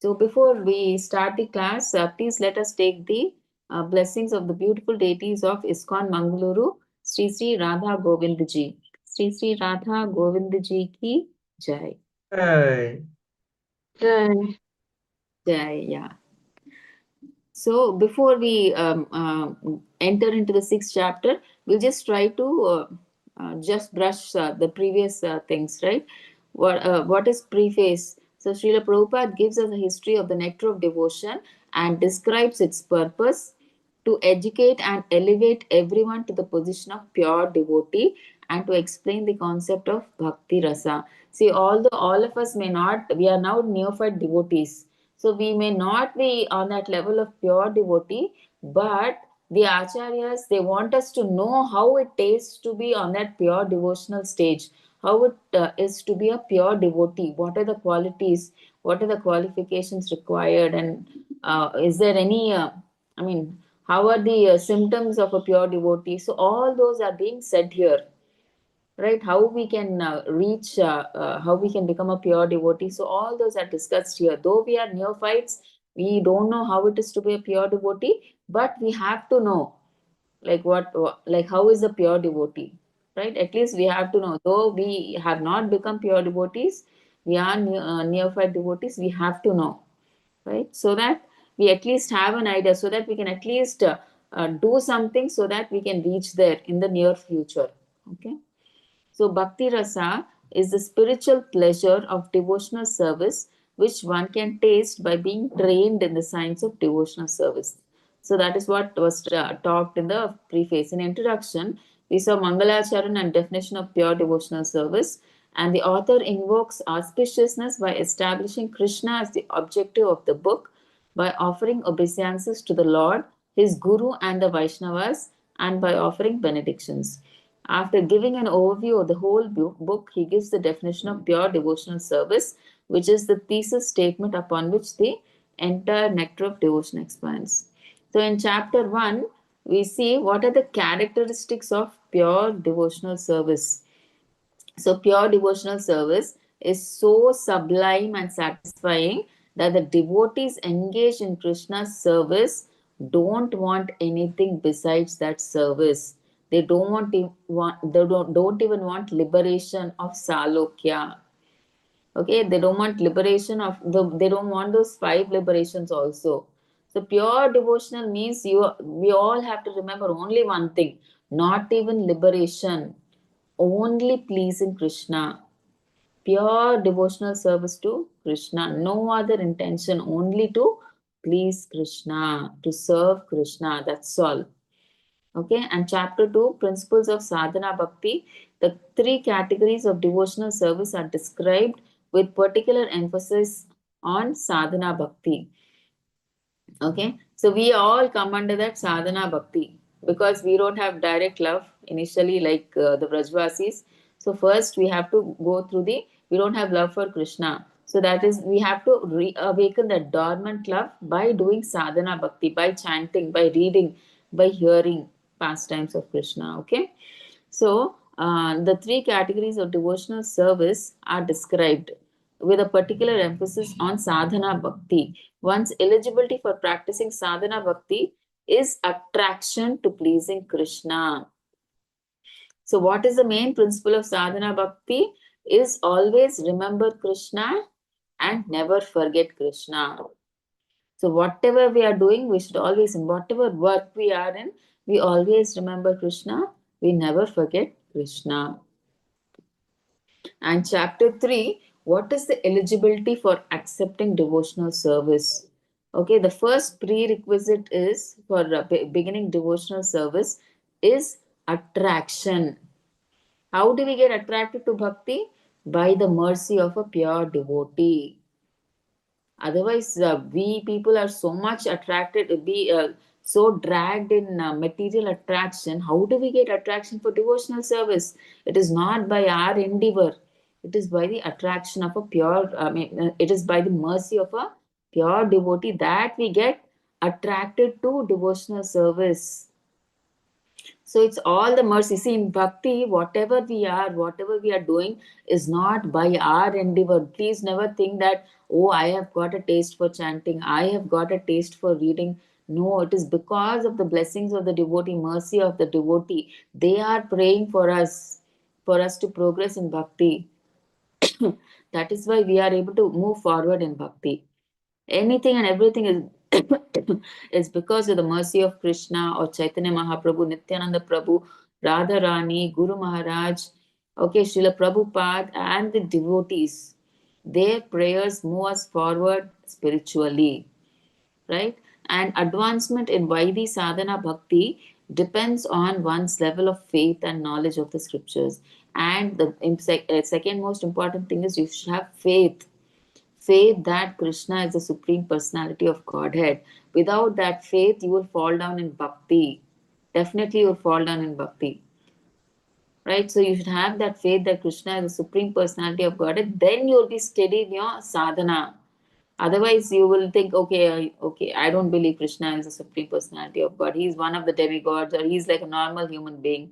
So before we start the class, please let us take the blessings of the beautiful deities of ISKCON Mangaluru, Sri Radha Govinda ji. Sri Radha Govinda ji ki jai. Hey. Jai. Jai, yeah. So before we enter into the sixth chapter, we'll just try to just brush the previous things, right? What is preface? So Srila Prabhupada gives us a history of the nectar of devotion and describes its purpose to educate and elevate everyone to the position of pure devotee and to explain the concept of bhakti rasa. See, although all of us may not, we are now neophyte devotees, so we may not be on that level of pure devotee, but the acharyas, they want us to know how it is to be on that pure devotional stage, how it is to be a pure devotee, what are the qualities, what are the qualifications required, and is there any, I mean, how are the symptoms of a pure devotee? So all those are being said here, right? How we can reach, how we can become a pure devotee. So all those are discussed here. Though we are neophytes, we don't know how it is to be a pure devotee, but we have to know, like like how is a pure devotee, right? At least we have to know. Though we have not become pure devotees, we are neophyte devotees. We have to know, right? So that we at least have an idea, so that we can at least do something, so that we can reach there in the near future. Okay. So, Bhakti Rasa is the spiritual pleasure of devotional service which one can taste by being trained in the science of devotional service. So, that is what was talked in the preface. In introduction, we saw Mangalacharan and definition of pure devotional service, and the author invokes auspiciousness by establishing Krishna as the objective of the book, by offering obeisances to the Lord, his Guru, and the Vaishnavas, and by offering benedictions. After giving an overview of the whole book, he gives the definition of pure devotional service, which is the thesis statement upon which the entire nectar of devotion expands. So, in chapter 1, we see what are the characteristics of pure devotional service. So, pure devotional service is so sublime and satisfying that the devotees engaged in Krishna's service don't want anything besides that service. They don't even want liberation of Salokya. Okay, they don't want liberation of they don't want those five liberations also. So pure devotional means we all have to remember only one thing, not even liberation, only pleasing Krishna. Pure devotional service to Krishna, no other intention, only to please Krishna, to serve Krishna, that's all. Okay, and chapter 2, principles of sadhana bhakti. The three categories of devotional service are described with particular emphasis on sadhana bhakti. Okay, so we all come under that sadhana bhakti because we don't have direct love initially, like the Brajvasis. So, first we have to go through we don't have love for Krishna. So, that is, we have to reawaken that dormant love by doing sadhana bhakti, by chanting, by reading, by hearing pastimes of Krishna. Okay, so the three categories of devotional service are described with a particular emphasis on sadhana bhakti. One's eligibility for practicing sadhana bhakti is attraction to pleasing Krishna. So, what is the main principle of sadhana bhakti? Is always remember Krishna and never forget Krishna. So, whatever we are doing, we should always, in whatever work we are in, we always remember Krishna. We never forget Krishna. And chapter 3, what is the eligibility for accepting devotional service? Okay, the first prerequisite is for beginning devotional service is attraction. How do we get attracted to bhakti? By the mercy of a pure devotee. Otherwise, we people are so much attracted, be so dragged in material attraction. How do we get attraction for devotional service? It is not by our endeavor. It is by the attraction of a pure, it is by the mercy of a pure devotee that we get attracted to devotional service. So it's all the mercy. See, in bhakti, whatever we are doing is not by our endeavor. Please never think that, oh, I have got a taste for chanting, I have got a taste for reading. No, it is because of the blessings of the devotee, mercy of the devotee. They are praying for us to progress in bhakti. That is why we are able to move forward in bhakti. Anything and everything is is because of the mercy of Krishna or Chaitanya Mahaprabhu, Nityananda Prabhu, Radha Rani, Guru Maharaj, okay, Srila Prabhupada, and the devotees. Their prayers move us forward spiritually, right? And advancement in Vaidhi sadhana bhakti depends on one's level of faith and knowledge of the scriptures. And the second most important thing is you should have faith that Krishna is the supreme personality of Godhead. Without that faith, you will fall down in bhakti. Definitely, you will fall down in bhakti, right? So, you should have that faith that Krishna is the supreme personality of Godhead. Then you will be steady in your sadhana. Otherwise, you will think, okay, okay, I don't believe Krishna is the supreme personality of God. He's one of the demigods, or he's like a normal human being,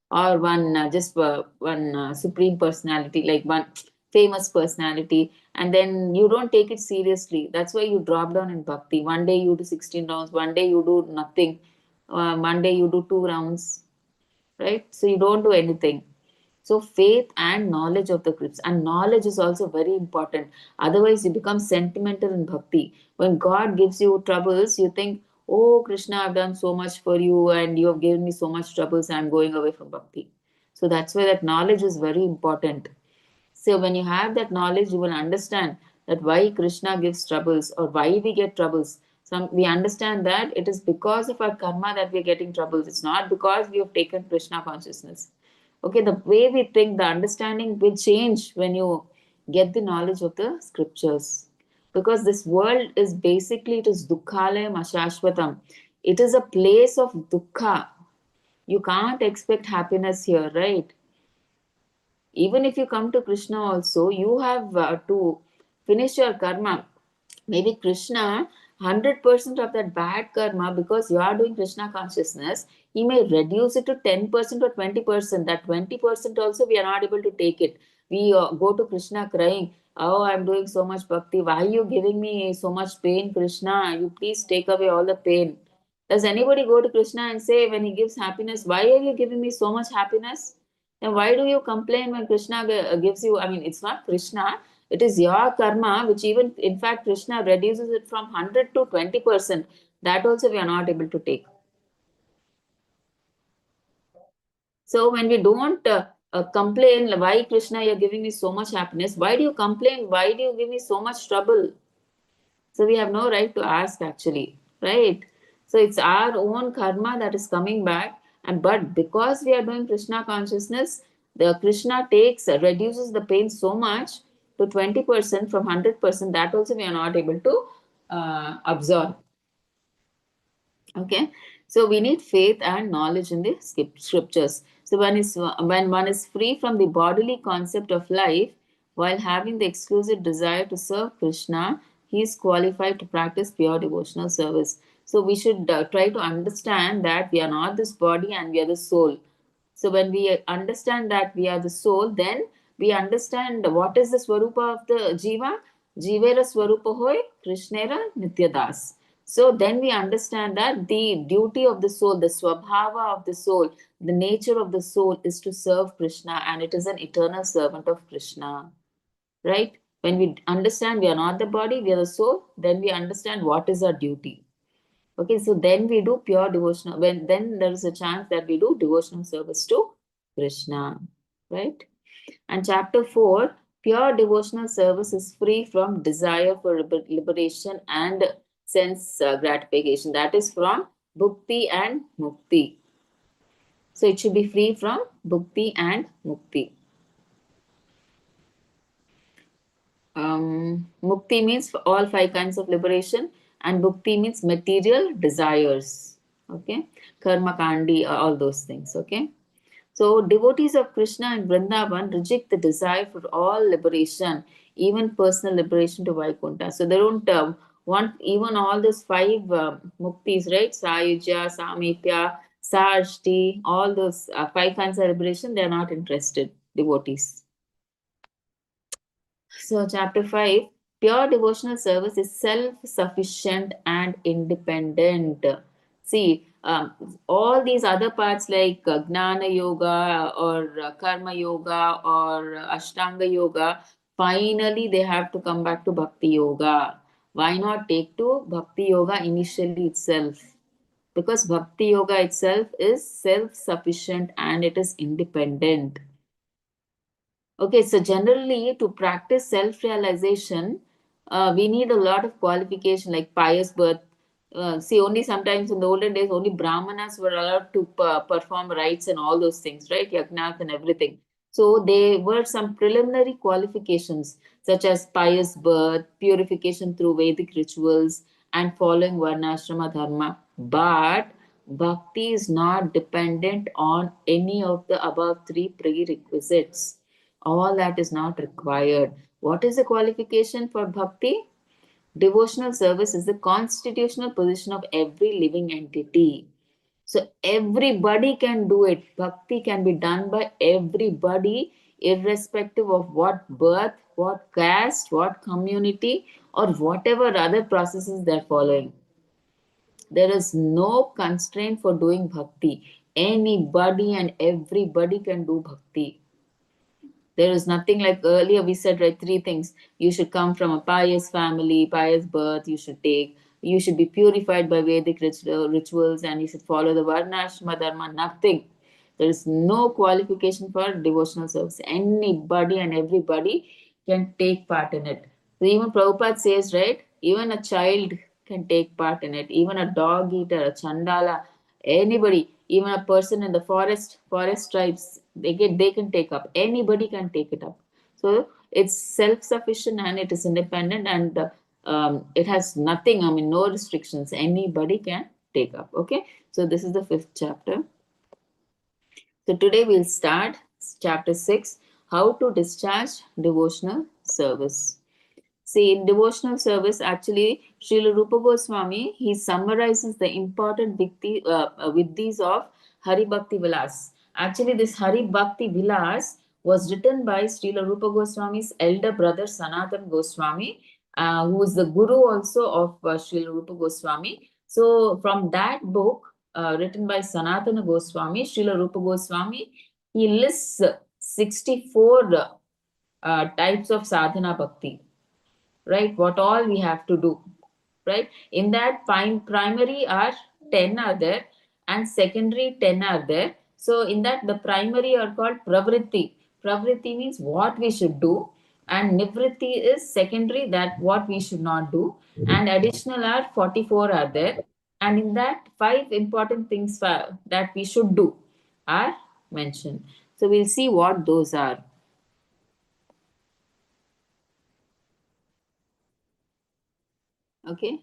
or one just one supreme personality, like one famous personality, and then you don't take it seriously. That's why you drop down in bhakti. One day you do 16 rounds, one day you do nothing, one day you do 2 rounds, right? So you don't do anything. So faith and knowledge of the scripts, and knowledge is also very important. Otherwise, you become sentimental in bhakti. When God gives you troubles, you think, "Oh Krishna, I've done so much for you, and you have given me so much troubles. I'm going away from bhakti." So that's why that knowledge is very important. So when you have that knowledge, you will understand that why Krishna gives troubles or why we get troubles. Some we understand that it is because of our karma that we are getting troubles. It's not because we have taken Krishna consciousness. Okay, the way we think, the understanding will change when you get the knowledge of the scriptures. Because this world is basically it is dukkhalayam ashashvatam. It is a place of dukkha. You can't expect happiness here, right? Even if you come to Krishna also, you have to finish your karma. Maybe Krishna, 100% of that bad karma, because you are doing Krishna consciousness, he may reduce it to 10% or 20%. That 20% also we are not able to take it. We go to Krishna crying, "Oh, I'm doing so much bhakti. Why are you giving me so much pain, Krishna? You please take away all the pain." Does anybody go to Krishna and say, when he gives happiness, "Why are you giving me so much happiness?" Then why do you complain when Krishna gives you? I mean, it's not Krishna, it is your karma, which even, in fact, Krishna reduces it from 100 to 20%. That also we are not able to take. So when we don't complain, "Why Krishna, you're giving me so much happiness?" Why do you complain? Why do you give me so much trouble? So we have no right to ask actually, right? So it's our own karma that is coming back. And but because we are doing Krishna consciousness, the Krishna takes reduces the pain so much to 20% from 100%. That also we are not able to absorb. Okay, so we need faith and knowledge in the scriptures. So when one is free from the bodily concept of life while having the exclusive desire to serve Krishna, he is qualified to practice pure devotional service. So we should try to understand that we are not this body and we are the soul. So when we understand that we are the soul, then we understand what is the swarupa of the jiva. Jivera swarupa hoy, Krishnera nityadas. So then we understand that the duty of the soul, the swabhava of the soul, the nature of the soul is to serve Krishna, and it is an eternal servant of Krishna. Right? When we understand we are not the body, we are the soul, then we understand what is our duty. Okay, so then we do pure devotional. When then there is a chance that we do devotional service to Krishna, right? And chapter 4, pure devotional service is free from desire for liberation and sense gratification. That is from bhukti and mukti. So it should be free from bhukti and mukti. Mukti means for all 5 kinds of liberation, and bhukti means material desires. Okay, karma kandi, all those things. Okay, so devotees of Krishna in Vrindavan reject the desire for all liberation, even personal liberation to Vaikuntha. So they don't want even all these 5 muktis, right? Sayujya, Samipya, Sarshti, all those 5 fan celebration, they are not interested, devotees. So, chapter 5, pure devotional service is self sufficient and independent. See, all these other parts like Gnana Yoga or Karma Yoga or Ashtanga Yoga, finally they have to come back to Bhakti Yoga. Why not take to Bhakti Yoga initially itself? Because Bhakti Yoga itself is self sufficient and it is independent. Okay, so generally to practice self-realization, we need a lot of qualification like pious birth. See, only sometimes in the olden days, only Brahmanas were allowed to perform rites and all those things, right? Yagnas and everything. So there were some preliminary qualifications such as pious birth, purification through Vedic rituals, and following Varnashrama Dharma. But bhakti is not dependent on any of the above three prerequisites. All that is not required. What is the qualification for bhakti? Devotional service is the constitutional position of every living entity. So everybody can do it. Bhakti can be done by everybody, irrespective of what birth, what caste, what community, or whatever other processes they're following. There is no constraint for doing bhakti. Anybody and everybody can do bhakti. There is nothing like earlier we said, right? Three things. You should come from a pious family, pious birth, you should be purified by Vedic rituals, and you should follow the Varnashrama Dharma. Nothing. There is no qualification for devotional service. Anybody and everybody can take part in it. So even Prabhupada says, right? Even a child can take part in it. Even a dog eater, a chandala, anybody, even a person in the forest tribes, they can take up. Anybody can take it up. So it's self-sufficient and it is independent, and it has nothing, I mean, no restrictions. Anybody can take up. Okay. So this is the 5th chapter. So today we'll start chapter 6, how to discharge devotional service. See, in devotional service, actually, Srila Rupa Goswami, he summarizes the important vidhis of Hari Bhakti Vilas. Actually, this Hari Bhakti Vilas was written by Srila Rupa Goswami's elder brother Sanatan Goswami, who is the guru also of Srila Rupa Goswami. So, from that book, written by Sanatana Goswami, Srila Rupa Goswami, he lists 64 types of sadhana bhakti, right? What all we have to do, right? In that, primary are 10 are there, and secondary 10 are there. So in that, the primary are called pravritti. Pravritti means what we should do, and nivritti is secondary, that what we should not do, and additional are 44 are there. And in that, 5 important things that we should do are mentioned. So we'll see what those are. Okay.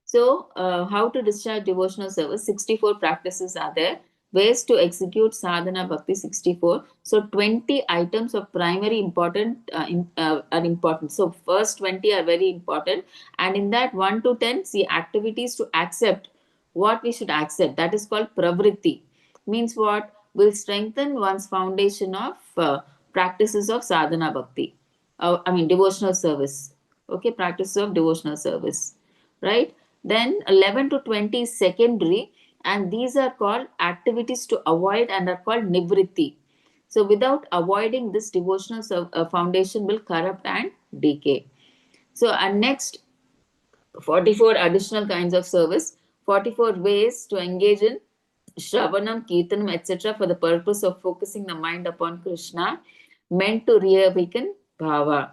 So, how to discharge devotional service? 64 practices are there. Ways to execute sadhana bhakti 64. So, 20 items of primary important are important. So, first 20 are very important, and in that 1 to 10, see activities to accept what we should accept. That is called pravritti. Means what will strengthen one's foundation of practices of sadhana bhakti. I mean devotional service. Okay, practice of devotional service, right? Then 11 to 20 is secondary, and these are called activities to avoid and are called nivritti. So without avoiding this, devotional foundation will corrupt and decay. So and next, 44 additional kinds of service, 44 ways to engage in Shravanam, Kirtanam, etc. for the purpose of focusing the mind upon Krishna, meant to reawaken Bhava.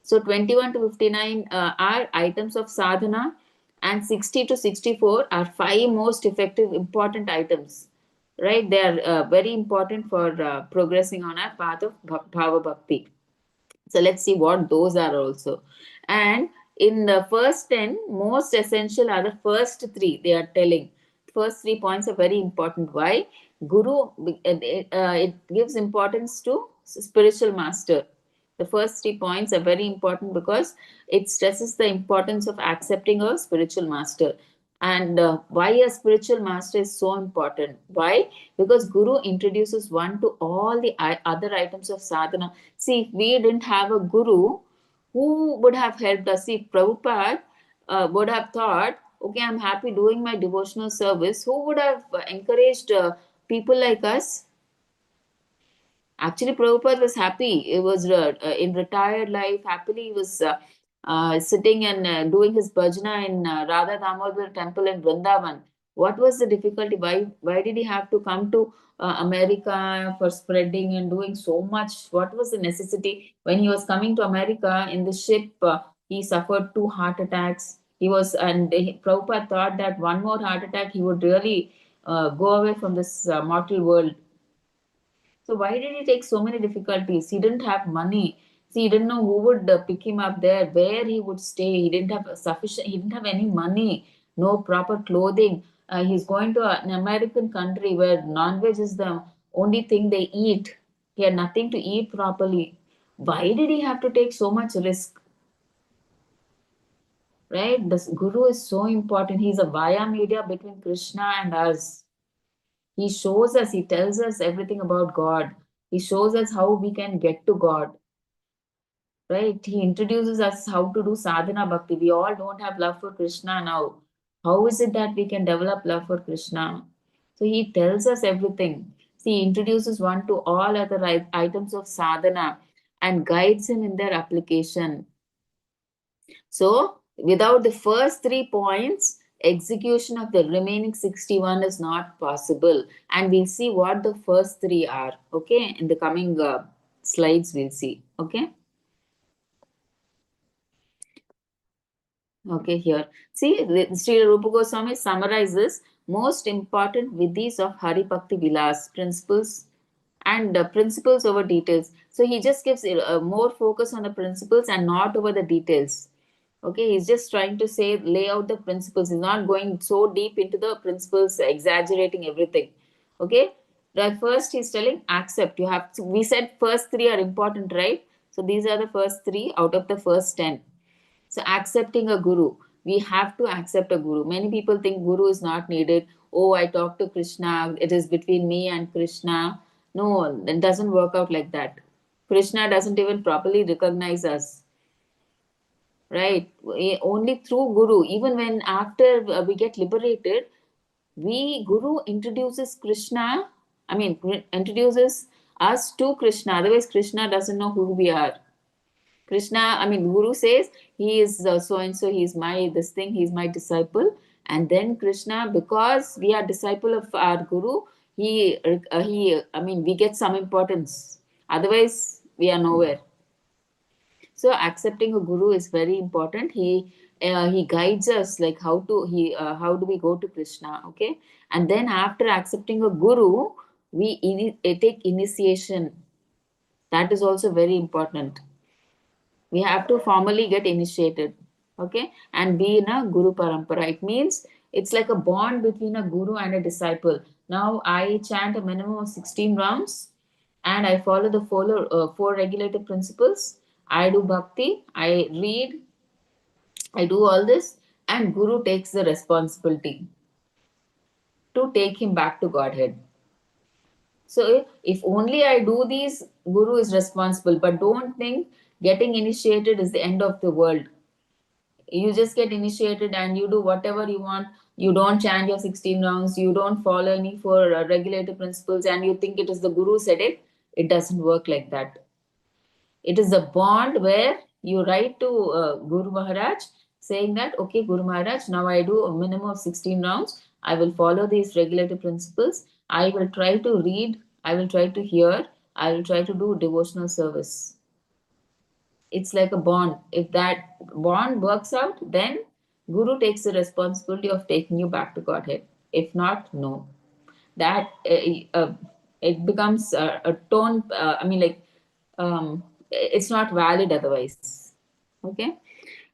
So 21 to 59 are items of sadhana, and 60 to 64 are 5 most effective important items. Right? They are very important for progressing on our path of Bhava Bhakti. So let's see what those are also. And in the first 10, most essential are the first 3 they are telling. First 3 points are very important. Why? Guru, it gives importance to spiritual master. The first 3 points are very important because it stresses the importance of accepting a spiritual master. And why a spiritual master is so important? Why? Because Guru introduces one to all the other items of sadhana. See, if we didn't have a Guru, who would have helped us? See, Prabhupada would have thought, okay, I'm happy doing my devotional service. Who would have encouraged people like us? Actually, Prabhupada was happy. He was in retired life. Happily, he was sitting and doing his bhajana in Radha Damodar temple in Vrindavan. What was the difficulty? Why did he have to come to America for spreading and doing so much? What was the necessity? When he was coming to America in the ship, he suffered 2 heart attacks. Prabhupada thought that one more heart attack, he would really go away from this mortal world. So why did he take so many difficulties? He didn't have money. See, he didn't know who would pick him up there, where he would stay. He didn't have sufficient. He didn't have any money, no proper clothing. He's going to an American country where non-veg is the only thing they eat. He had nothing to eat properly. Why did he have to take so much risk? Right? This Guru is so important. He's a via media between Krishna and us. He shows us, he tells us everything about God. He shows us how we can get to God, right? He introduces us how to do sadhana bhakti. We all don't have love for Krishna now. How is it that we can develop love for Krishna? So he tells us everything. See, he introduces one to all other items of sadhana and guides him in their application. So, without the first 3 points, execution of the remaining 61 is not possible. And we'll see what the first three are. Okay, in the coming slides, we'll see. Okay. Okay, here. See, Sri Rupa Goswami summarizes most important vidhis of Hari Bhakti Vilas, principles and principles over details. So he just gives more focus on the principles and not over the details. Okay, he's just trying to say, lay out the principles. He's not going so deep into the principles, exaggerating everything. Okay, right. First, he's telling accept. You have to, we said first three are important, right? So these are the first three out of the first 10. So accepting a guru, we have to accept a guru. Many people think guru is not needed. Oh, I talk to Krishna. It is between me and Krishna. No, it doesn't work out like that. Krishna doesn't even properly recognize us, right? Only through guru. Even when after we get liberated, we guru introduces Krishna. I mean, introduces us to Krishna. Otherwise, Krishna doesn't know who we are. Krishna, I mean, Guru says he is so and so, he is my this thing, he is my disciple. And then Krishna, because we are disciple of our Guru, I mean, we get some importance. Otherwise, we are nowhere. So accepting a Guru is very important. He guides us like how do we go to Krishna, okay? And then after accepting a Guru, take initiation. That is also very important. We have to formally get initiated, okay, and be in a guru parampara. It means it's like a bond between a guru and a disciple. Now I chant a minimum of 16 rounds and I follow the four regulative principles. I do bhakti, I read, I do all this, and guru takes the responsibility to take him back to Godhead. So if only I do these, guru is responsible. But don't think getting initiated is the end of the world. You just get initiated and you do whatever you want. You don't chant your 16 rounds, you don't follow any four regulative principles, and you think it is the guru said it. It doesn't work like that. It is a bond where you write to Guru Maharaj saying that, okay, Guru Maharaj, now I do a minimum of 16 rounds. I will follow these regulative principles. I will try to read. I will try to hear. I will try to do devotional service. It's like a bond. If that bond works out, then Guru takes the responsibility of taking you back to Godhead. If not, no. That it becomes a tone. I mean, like it's not valid otherwise. Okay.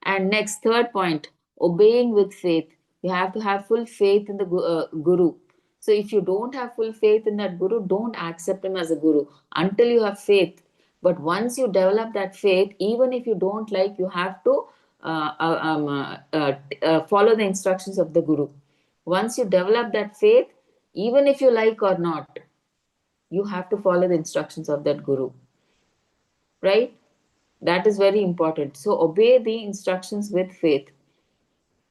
And next, third point, obeying with faith. You have to have full faith in the Guru. So if you don't have full faith in that Guru, don't accept him as a Guru until you have faith. But once you develop that faith, even if you don't like, you have to follow the instructions of the Guru. Once you develop that faith, even if you like or not, you have to follow the instructions of that Guru, right? That is very important. So obey the instructions with faith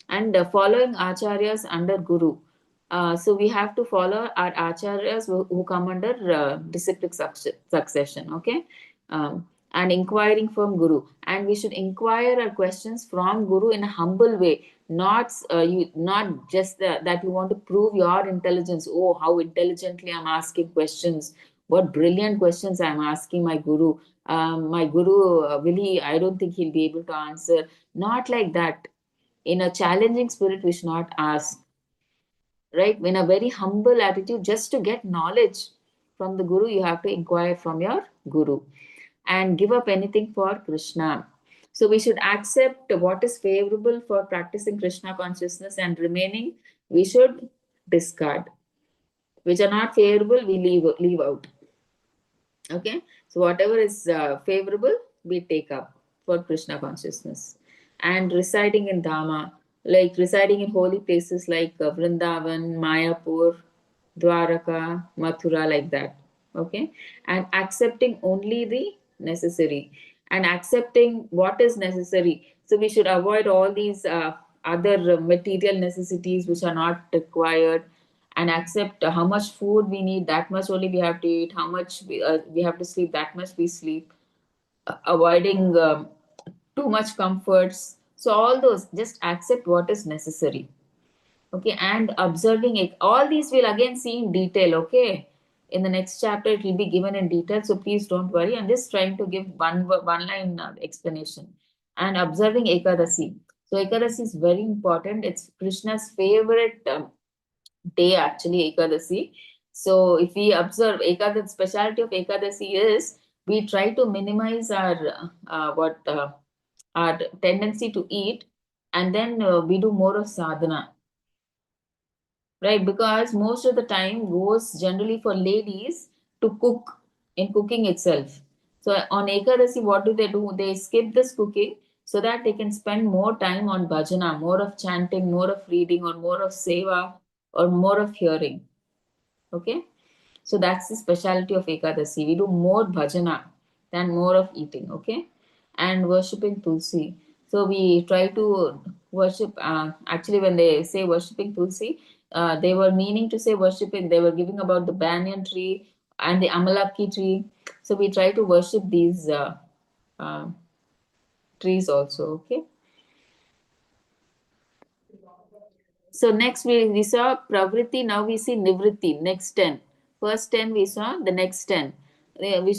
and following acharyas under guru. So we have to follow our acharyas who come under disciplic succession, okay? And inquiring from guru, and we should inquire our questions from guru in a humble way, not just that you want to prove your intelligence. Oh, how intelligently I'm asking questions, what brilliant questions I'm asking my guru. My guru, will he, I don't think he'll be able to answer. Not like that. In a challenging spirit, we should not ask, right? In a very humble attitude, just to get knowledge from the Guru, you have to inquire from your Guru and give up anything for Krishna. So we should accept what is favorable for practicing Krishna consciousness, and remaining, we should discard. Which are not favorable, we leave out. Okay, so whatever is favorable, we take up for Krishna consciousness. And residing in Dhamma, like residing in holy places like Vrindavan, Mayapur, Dwaraka, Mathura, like that. Okay, and accepting only the necessary, and accepting what is necessary. So we should avoid all these other material necessities which are not required, and accept how much food we need, that much only we have to eat, how much we have to sleep, that much we sleep. Avoiding too much comforts. So all those, just accept what is necessary. Okay, and observing it, all these we'll again see in detail. Okay, in the next chapter it will be given in detail, so please don't worry. I'm just trying to give one line explanation. And observing Ekadasi, so Ekadasi is very important. It's Krishna's favorite day, actually, Ekadasi. So if we observe Ekadasi, specialty of Ekadasi is we try to minimize our tendency to eat, and then we do more of sadhana, right? Because most of the time goes generally for ladies to cook, in cooking itself. So on Ekadasi, what do? They skip this cooking so that they can spend more time on bhajana, more of chanting, more of reading, or more of seva, or more of hearing. Okay, so that's the specialty of Ekadasi. We do more bhajana than more of eating. Okay, and worshipping Tulsi. So we try to worship. Actually, when they say worshipping Tulsi, they were meaning to say worshipping. They were giving about the banyan tree and the amalaki tree. So we try to worship these uh, trees also. Okay. So next we saw Pravriti, now we see Nivritti, next 10. First 10 we saw, the next 10.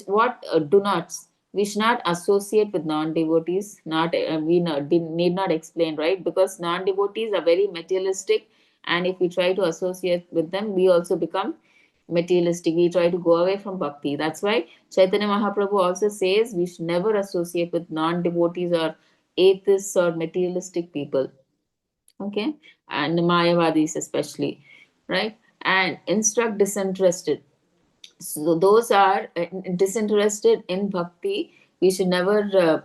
What do nots? We should not associate with non-devotees. Not need not explain, right? Because non-devotees are very materialistic, and if we try to associate with them, we also become materialistic. We try to go away from bhakti. That's why Chaitanya Mahaprabhu also says we should never associate with non-devotees or atheists or materialistic people. Okay, and Mayavadis especially, right? And instruct disinterested. So those are disinterested in bhakti. We should never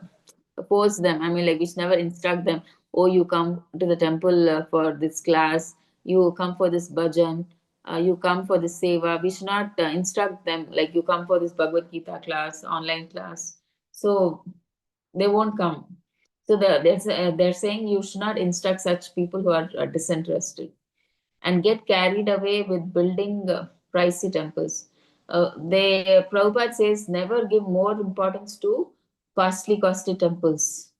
force them. I mean, like, we should never instruct them. Oh, you come to the temple for this class. You come for this bhajan. You come for this seva. We should not instruct them like you come for this Bhagavad Gita class, online class. So they won't come. So they're saying you should not instruct such people who are disinterested and get carried away with building pricey temples. Prabhupada says never give more importance to costly temples.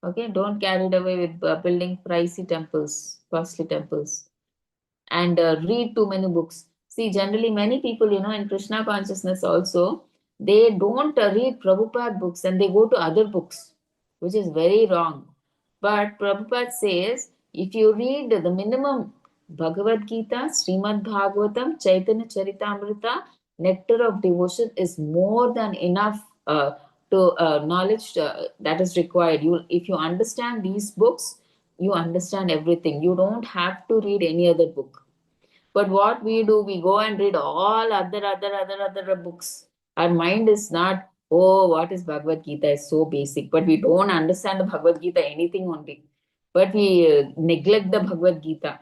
Okay, don't carried away with building pricey temples, costly temples, and read too many books. See, generally, many people, in Krishna consciousness also, they don't read Prabhupada books and they go to other books, which is very wrong. But Prabhupada says, if you read the minimum Bhagavad Gita, Srimad Bhagavatam, Chaitanya Charitamrita, nectar of devotion is more than enough to knowledge that is required. If you understand these books, you understand everything. You don't have to read any other book. But what we do, we go and read all other books. Our mind is not Oh, what is Bhagavad Gita is so basic, but we don't understand the Bhagavad Gita anything only. But we neglect the Bhagavad Gita.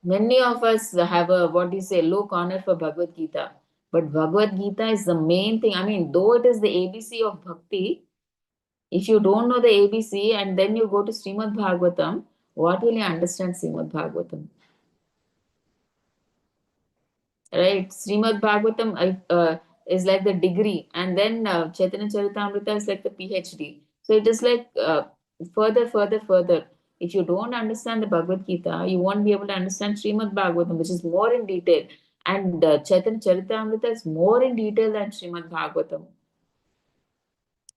Many of us have a what do you say low corner for Bhagavad Gita, but Bhagavad Gita is the main thing. I mean, though it is the ABC of Bhakti, if you don't know the ABC and then you go to Srimad Bhagavatam, what will you understand Srimad Bhagavatam? Right? Srimad Bhagavatam is like the degree, and then Chaitanya Charitamrita is like the PhD. So it is like further. If you don't understand the Bhagavad Gita, you won't be able to understand Srimad Bhagavatam, which is more in detail. And Chaitanya Charitamrita is more in detail than Srimad Bhagavatam.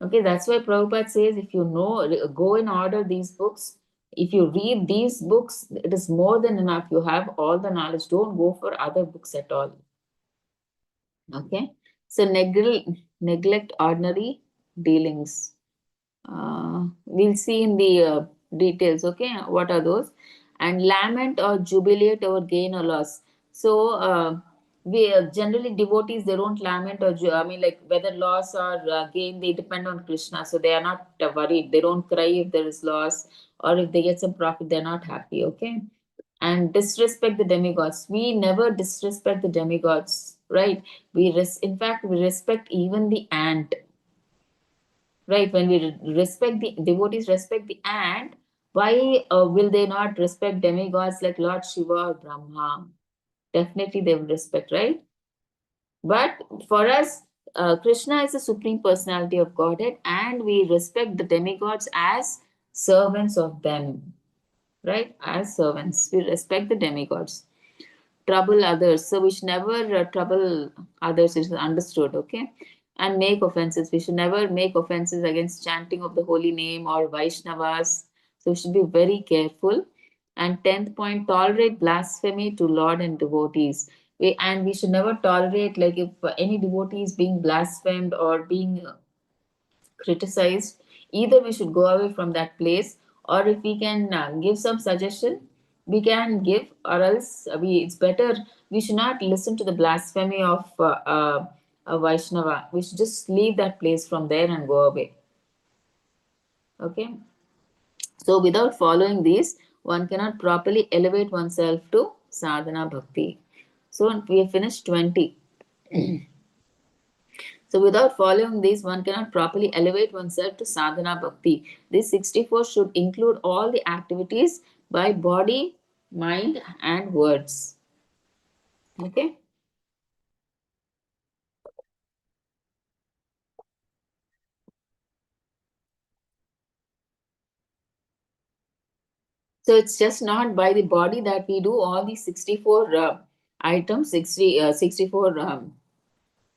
Okay, that's why Prabhupada says if you know, go in order these books. If you read these books, it is more than enough. You have all the knowledge. Don't go for other books at all. Okay, so neglect ordinary dealings. We'll see in the details. Okay, what are those? And lament or jubilate over gain or loss. So we generally devotees they don't lament or I mean like whether loss or gain they depend on Krishna, so they are not worried. They don't cry if there is loss or if they get some profit. They're not happy. Okay, and disrespect the demigods. We never disrespect the demigods, right? In fact, we respect even the ant, right? When we respect the devotees, respect the ant. Why will they not respect demigods like Lord Shiva or Brahma? Definitely, they will respect, right? But for us, Krishna is the supreme personality of Godhead, and we respect the demigods as servants of them, right? As servants, we respect the demigods. Trouble others. So we should never trouble others, it is understood, okay? And make offenses. We should never make offenses against chanting of the holy name or Vaishnavas. So we should be very careful. And 10th point, tolerate blasphemy to Lord and devotees. We should never tolerate, like, if any devotee is being blasphemed or being criticized, either we should go away from that place, or if we can give some suggestion, we can give, or else it's better we should not listen to the blasphemy of a Vaishnava. We should just leave that place from there and go away. Okay, so without following these, one cannot properly elevate oneself to sadhana bhakti. So we have finished 20. So without following these, one cannot properly elevate oneself to sadhana bhakti. This 64 should include all the activities by body, mind, and words. Okay. So it's just not by the body that we do all these 64 items, 64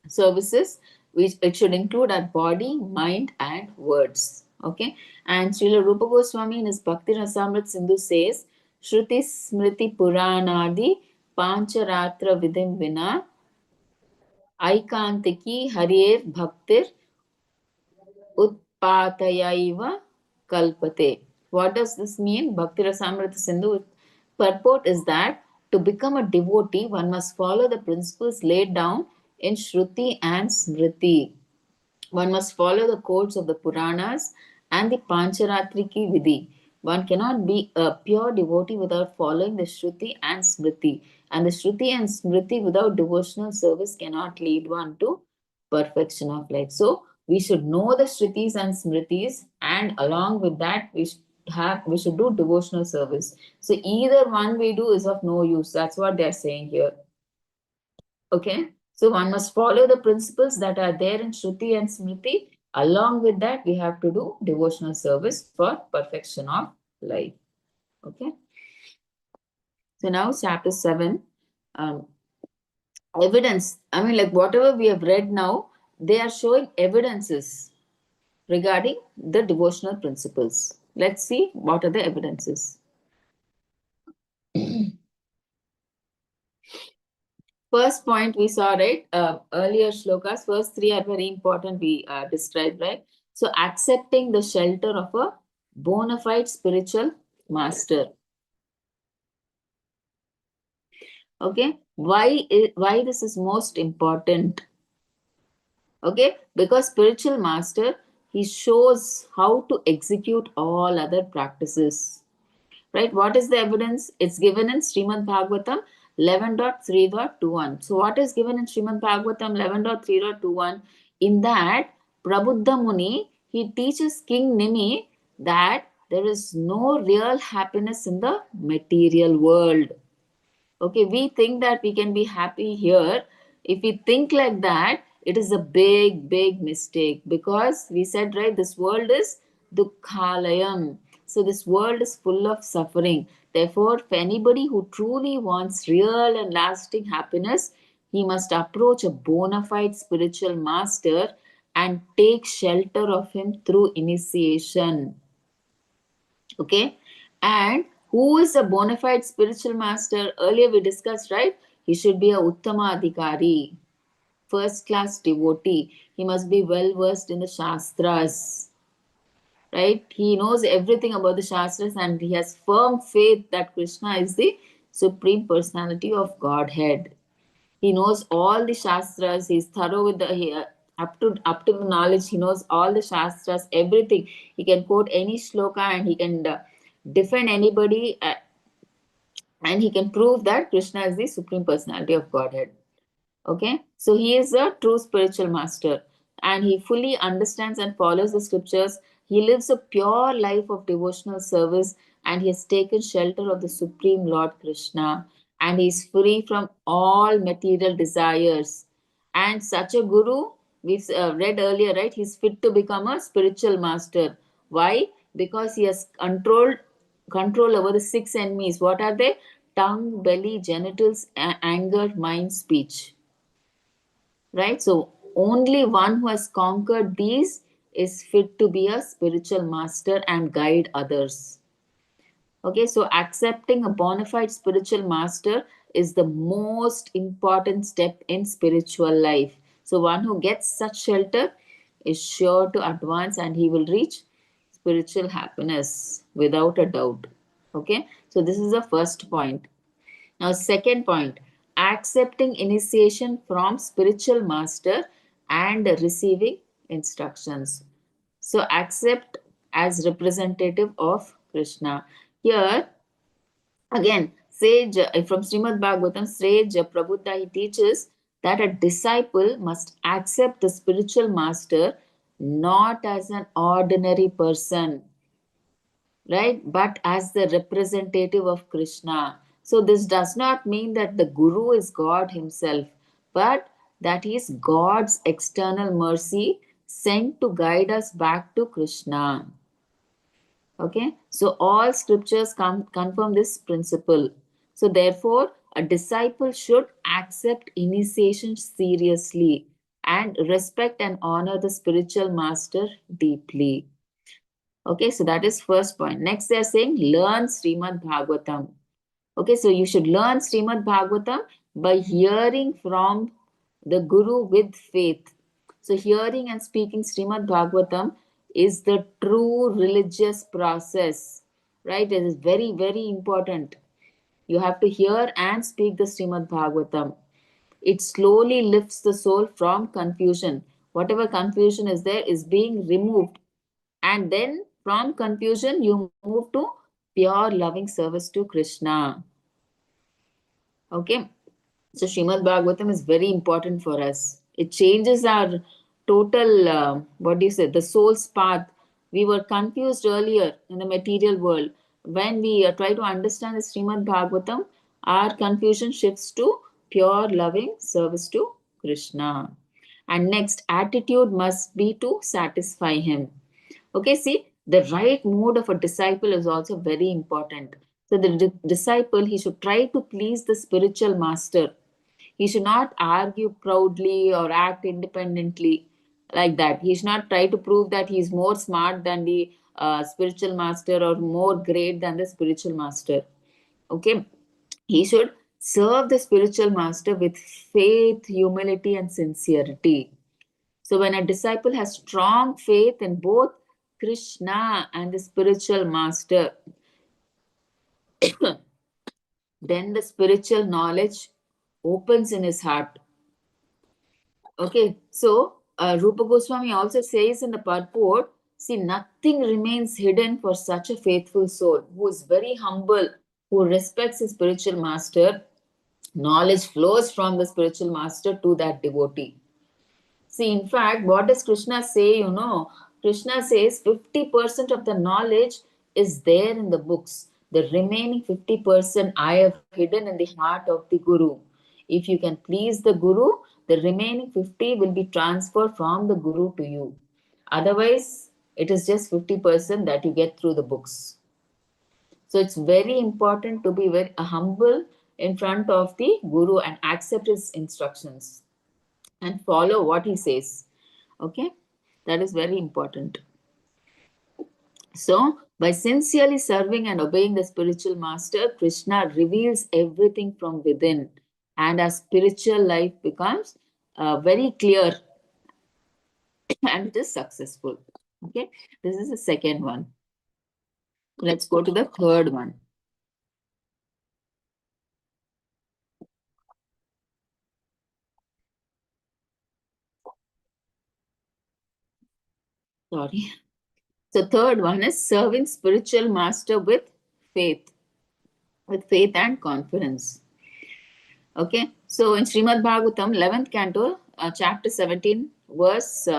services, which it should include our body, mind, and words. Okay, and Srila Rupa Goswami in his Bhakti Rasamrit Sindhu says, Shruti Smriti Puranadi Pancharatra Vidim Vina Aikantiki Harir Bhaktir Utpatayaiva Kalpate. What does this mean? Bhakti Rasamrita Sindhu purport is that to become a devotee, one must follow the principles laid down in Shruti and Smriti. One must follow the codes of the Puranas and the Pancharatriki Vidhi. One cannot be a pure devotee without following the Shruti and Smriti. And the Shruti and Smriti without devotional service cannot lead one to perfection of life. So we should know the Shrutis and Smritis, and along with that, we should do devotional service. So either one we do is of no use. That's what they're saying here. Okay, so one must follow the principles that are there in Shruti and Smriti. Along with that, we have to do devotional service for perfection of life. Okay, so now chapter 7. Um, Evidence. I mean, like whatever we have read now, they are showing evidences regarding the devotional principles. Let's see what are the evidences. First point we saw, right? Earlier shlokas, first three are very important, we described, right? So, accepting the shelter of a bona fide spiritual master. Okay, why this is most important? Okay, because spiritual master, he shows how to execute all other practices. Right? What is the evidence? It's given in Srimad Bhagavatam 11.3.21. So, what is given in Srimad Bhagavatam 11.3.21? In that, Prabuddha Muni, he teaches King Nimi that there is no real happiness in the material world. Okay, we think that we can be happy here. If we think like that, it is a big, big mistake, because we said, right, this world is dukkhalayam. So this world is full of suffering. Therefore, for anybody who truly wants real and lasting happiness, he must approach a bona fide spiritual master and take shelter of him through initiation. Okay, and who is a bona fide spiritual master? Earlier we discussed, right? He should be a uttama adhikari, first class devotee. He must be well versed in the shastras, right? He knows everything about the shastras, and he has firm faith that Krishna is the supreme personality of Godhead. He knows all the shastras. He's thorough with up to the knowledge. He knows all the shastras, everything. He can quote any shloka, and he can defend anybody, and he can prove that Krishna is the supreme personality of Godhead. Okay, so he is a true spiritual master, and he fully understands and follows the scriptures. He lives a pure life of devotional service, and he has taken shelter of the Supreme Lord Krishna, and he is free from all material desires. And such a guru, we read earlier, right? He's fit to become a spiritual master. Why? Because he has control over the six enemies. What are they? Tongue, belly, genitals, anger, mind, speech, right? So only one who has conquered these is fit to be a spiritual master and guide others. Okay, so accepting a bona fide spiritual master is the most important step in spiritual life. So one who gets such shelter is sure to advance, and he will reach spiritual happiness without a doubt. Okay, so this is the first point. Now, second point, accepting initiation from spiritual master and receiving instructions. So, accept as representative of Krishna. Here, again, sage from Srimad Bhagavatam, sage Prabuddha, he teaches that a disciple must accept the spiritual master not as an ordinary person, right? But as the representative of Krishna. So, this does not mean that the Guru is God himself, but that he is God's external mercy sent to guide us back to Krishna. Okay, so all scriptures confirm this principle. So, therefore, a disciple should accept initiation seriously and respect and honor the spiritual master deeply. Okay, so that is first point. Next, they are saying learn Srimad Bhagavatam. Okay, so you should learn Srimad Bhagavatam by hearing from the Guru with faith. So, hearing and speaking Srimad Bhagavatam is the true religious process, right? It is very, very important. You have to hear and speak the Srimad Bhagavatam. It slowly lifts the soul from confusion. Whatever confusion is there is being removed, and then from confusion you move to pure loving service to Krishna. Okay, so Srimad Bhagavatam is very important for us. It changes our total, what do you say, the soul's path. We were confused earlier in the material world. When we try to understand the Srimad Bhagavatam, our confusion shifts to pure loving service to Krishna. And next, attitude must be to satisfy him. Okay, see, the right mood of a disciple is also very important. So, the disciple, he should try to please the spiritual master. He should not argue proudly or act independently like that. He should not try to prove that he is more smart than the spiritual master or more great than the spiritual master. Okay, he should serve the spiritual master with faith, humility, and sincerity. So, when a disciple has strong faith in both Krishna and the spiritual master, then the spiritual knowledge opens in his heart. Okay, so Rupa Goswami also says in the purport, see, nothing remains hidden for such a faithful soul who is very humble, who respects his spiritual master. Knowledge flows from the spiritual master to that devotee. See, in fact, what does Krishna say? Krishna says 50% of the knowledge is there in the books. The remaining 50% I have hidden in the heart of the Guru. If you can please the Guru, the remaining 50 will be transferred from the Guru to you. Otherwise, it is just 50% that you get through the books. So it's very important to be very humble in front of the Guru and accept his instructions and follow what he says. Okay, that is very important. So, by sincerely serving and obeying the spiritual master, Krishna reveals everything from within, and our spiritual life becomes very clear and it is successful. Okay, this is the second one. Let's go to the third one. Sorry. So, third one is serving spiritual master faith, with faith and confidence. Okay, so in Srimad Bhagavatam, 11th canto, chapter 17, verse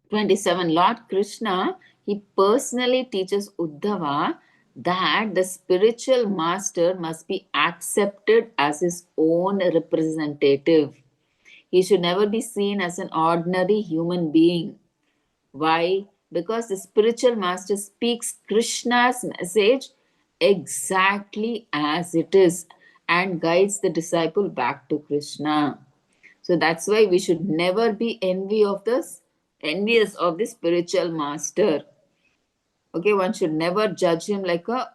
27, Lord Krishna, he personally teaches Uddhava that the spiritual master must be accepted as his own representative. He should never be seen as an ordinary human being. Why? Because the spiritual master speaks Krishna's message exactly as it is and guides the disciple back to Krishna. So that's why we should never be envious of the spiritual master. Okay, one should never judge him like a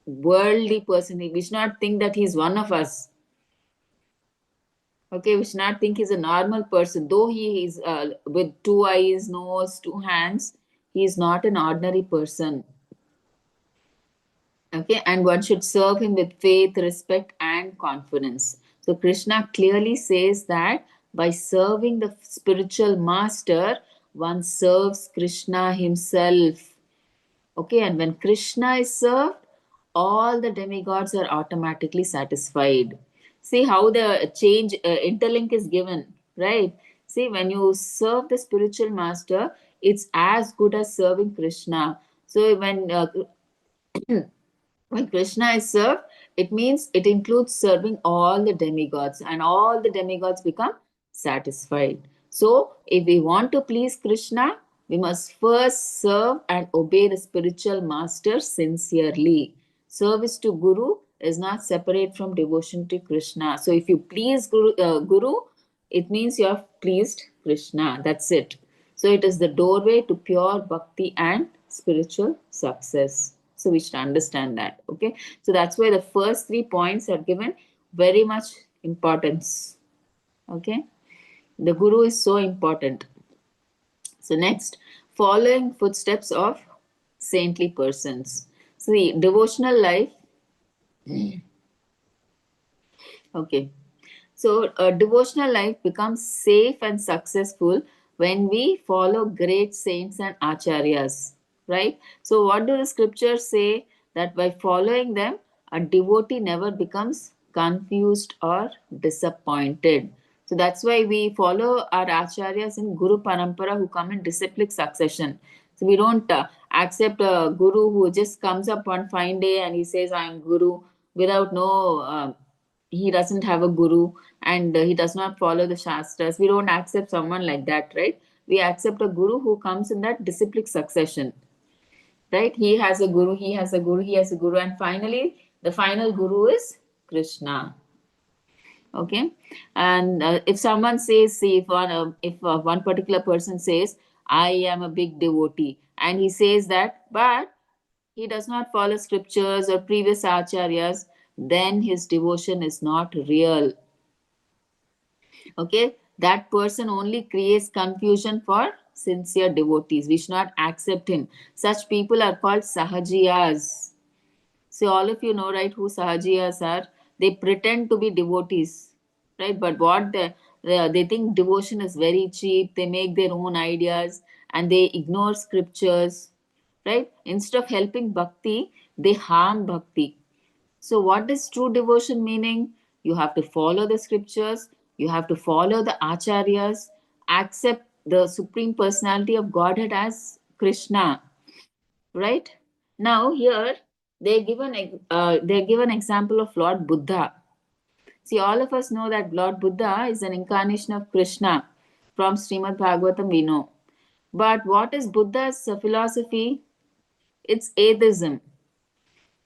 worldly person. We should not think that he's one of us. Okay, we should not think he's a normal person. Though he is with two eyes, nose, two hands, he is not an ordinary person. Okay, and one should serve him with faith, respect, and confidence. So, Krishna clearly says that by serving the spiritual master, one serves Krishna himself. Okay, and when Krishna is served, all the demigods are automatically satisfied. See how the change interlink is given, right? See, when you serve the spiritual master, it's as good as serving Krishna. So when Krishna is served, it means it includes serving all the demigods, and all the demigods become satisfied. So, if we want to please Krishna, we must first serve and obey the spiritual master sincerely. Service to Guru is not separate from devotion to Krishna. So, if you please Guru, it means you have pleased Krishna. That's it. So, it is the doorway to pure bhakti and spiritual success. So we should understand that. Okay. So that's why the first 3 points are given very much importance. Okay. The Guru is so important. So next, following footsteps of saintly persons. So the devotional life. Okay. So a devotional life becomes safe and successful when we follow great saints and acharyas, right? So what do the scriptures say? That by following them, a devotee never becomes confused or disappointed. So that's why we follow our acharyas in Guru Parampara who come in disciplic succession. So we don't accept a guru who just comes up one fine day and he says, I am Guru without no he doesn't have a guru and he does not follow the shastras. We don't accept someone like that, right? We accept a guru who comes in that disciplic succession, right? He has a guru, he has a guru, he has a guru, and finally the final guru is Krishna. Okay, and if someone says, see, if one particular person says, I am a big devotee, and he says that, but he does not follow scriptures or previous acharyas, then his devotion is not real. Okay, that person only creates confusion for sincere devotees. We should not accept him. Such people are called sahajiyas. So all of you know, right, who sahajiyas are. They pretend to be devotees, right? But what They think devotion is very cheap. They make their own ideas and they ignore scriptures, right? Instead of helping bhakti, they harm bhakti. So, what is true devotion meaning? You have to follow the scriptures, you have to follow the acharyas, accept the Supreme Personality of Godhead as Krishna, right? Now, here they give an example of Lord Buddha. See, all of us know that Lord Buddha is an incarnation of Krishna. From Srimad Bhagavatam, we know. But what is Buddha's philosophy? It's atheism,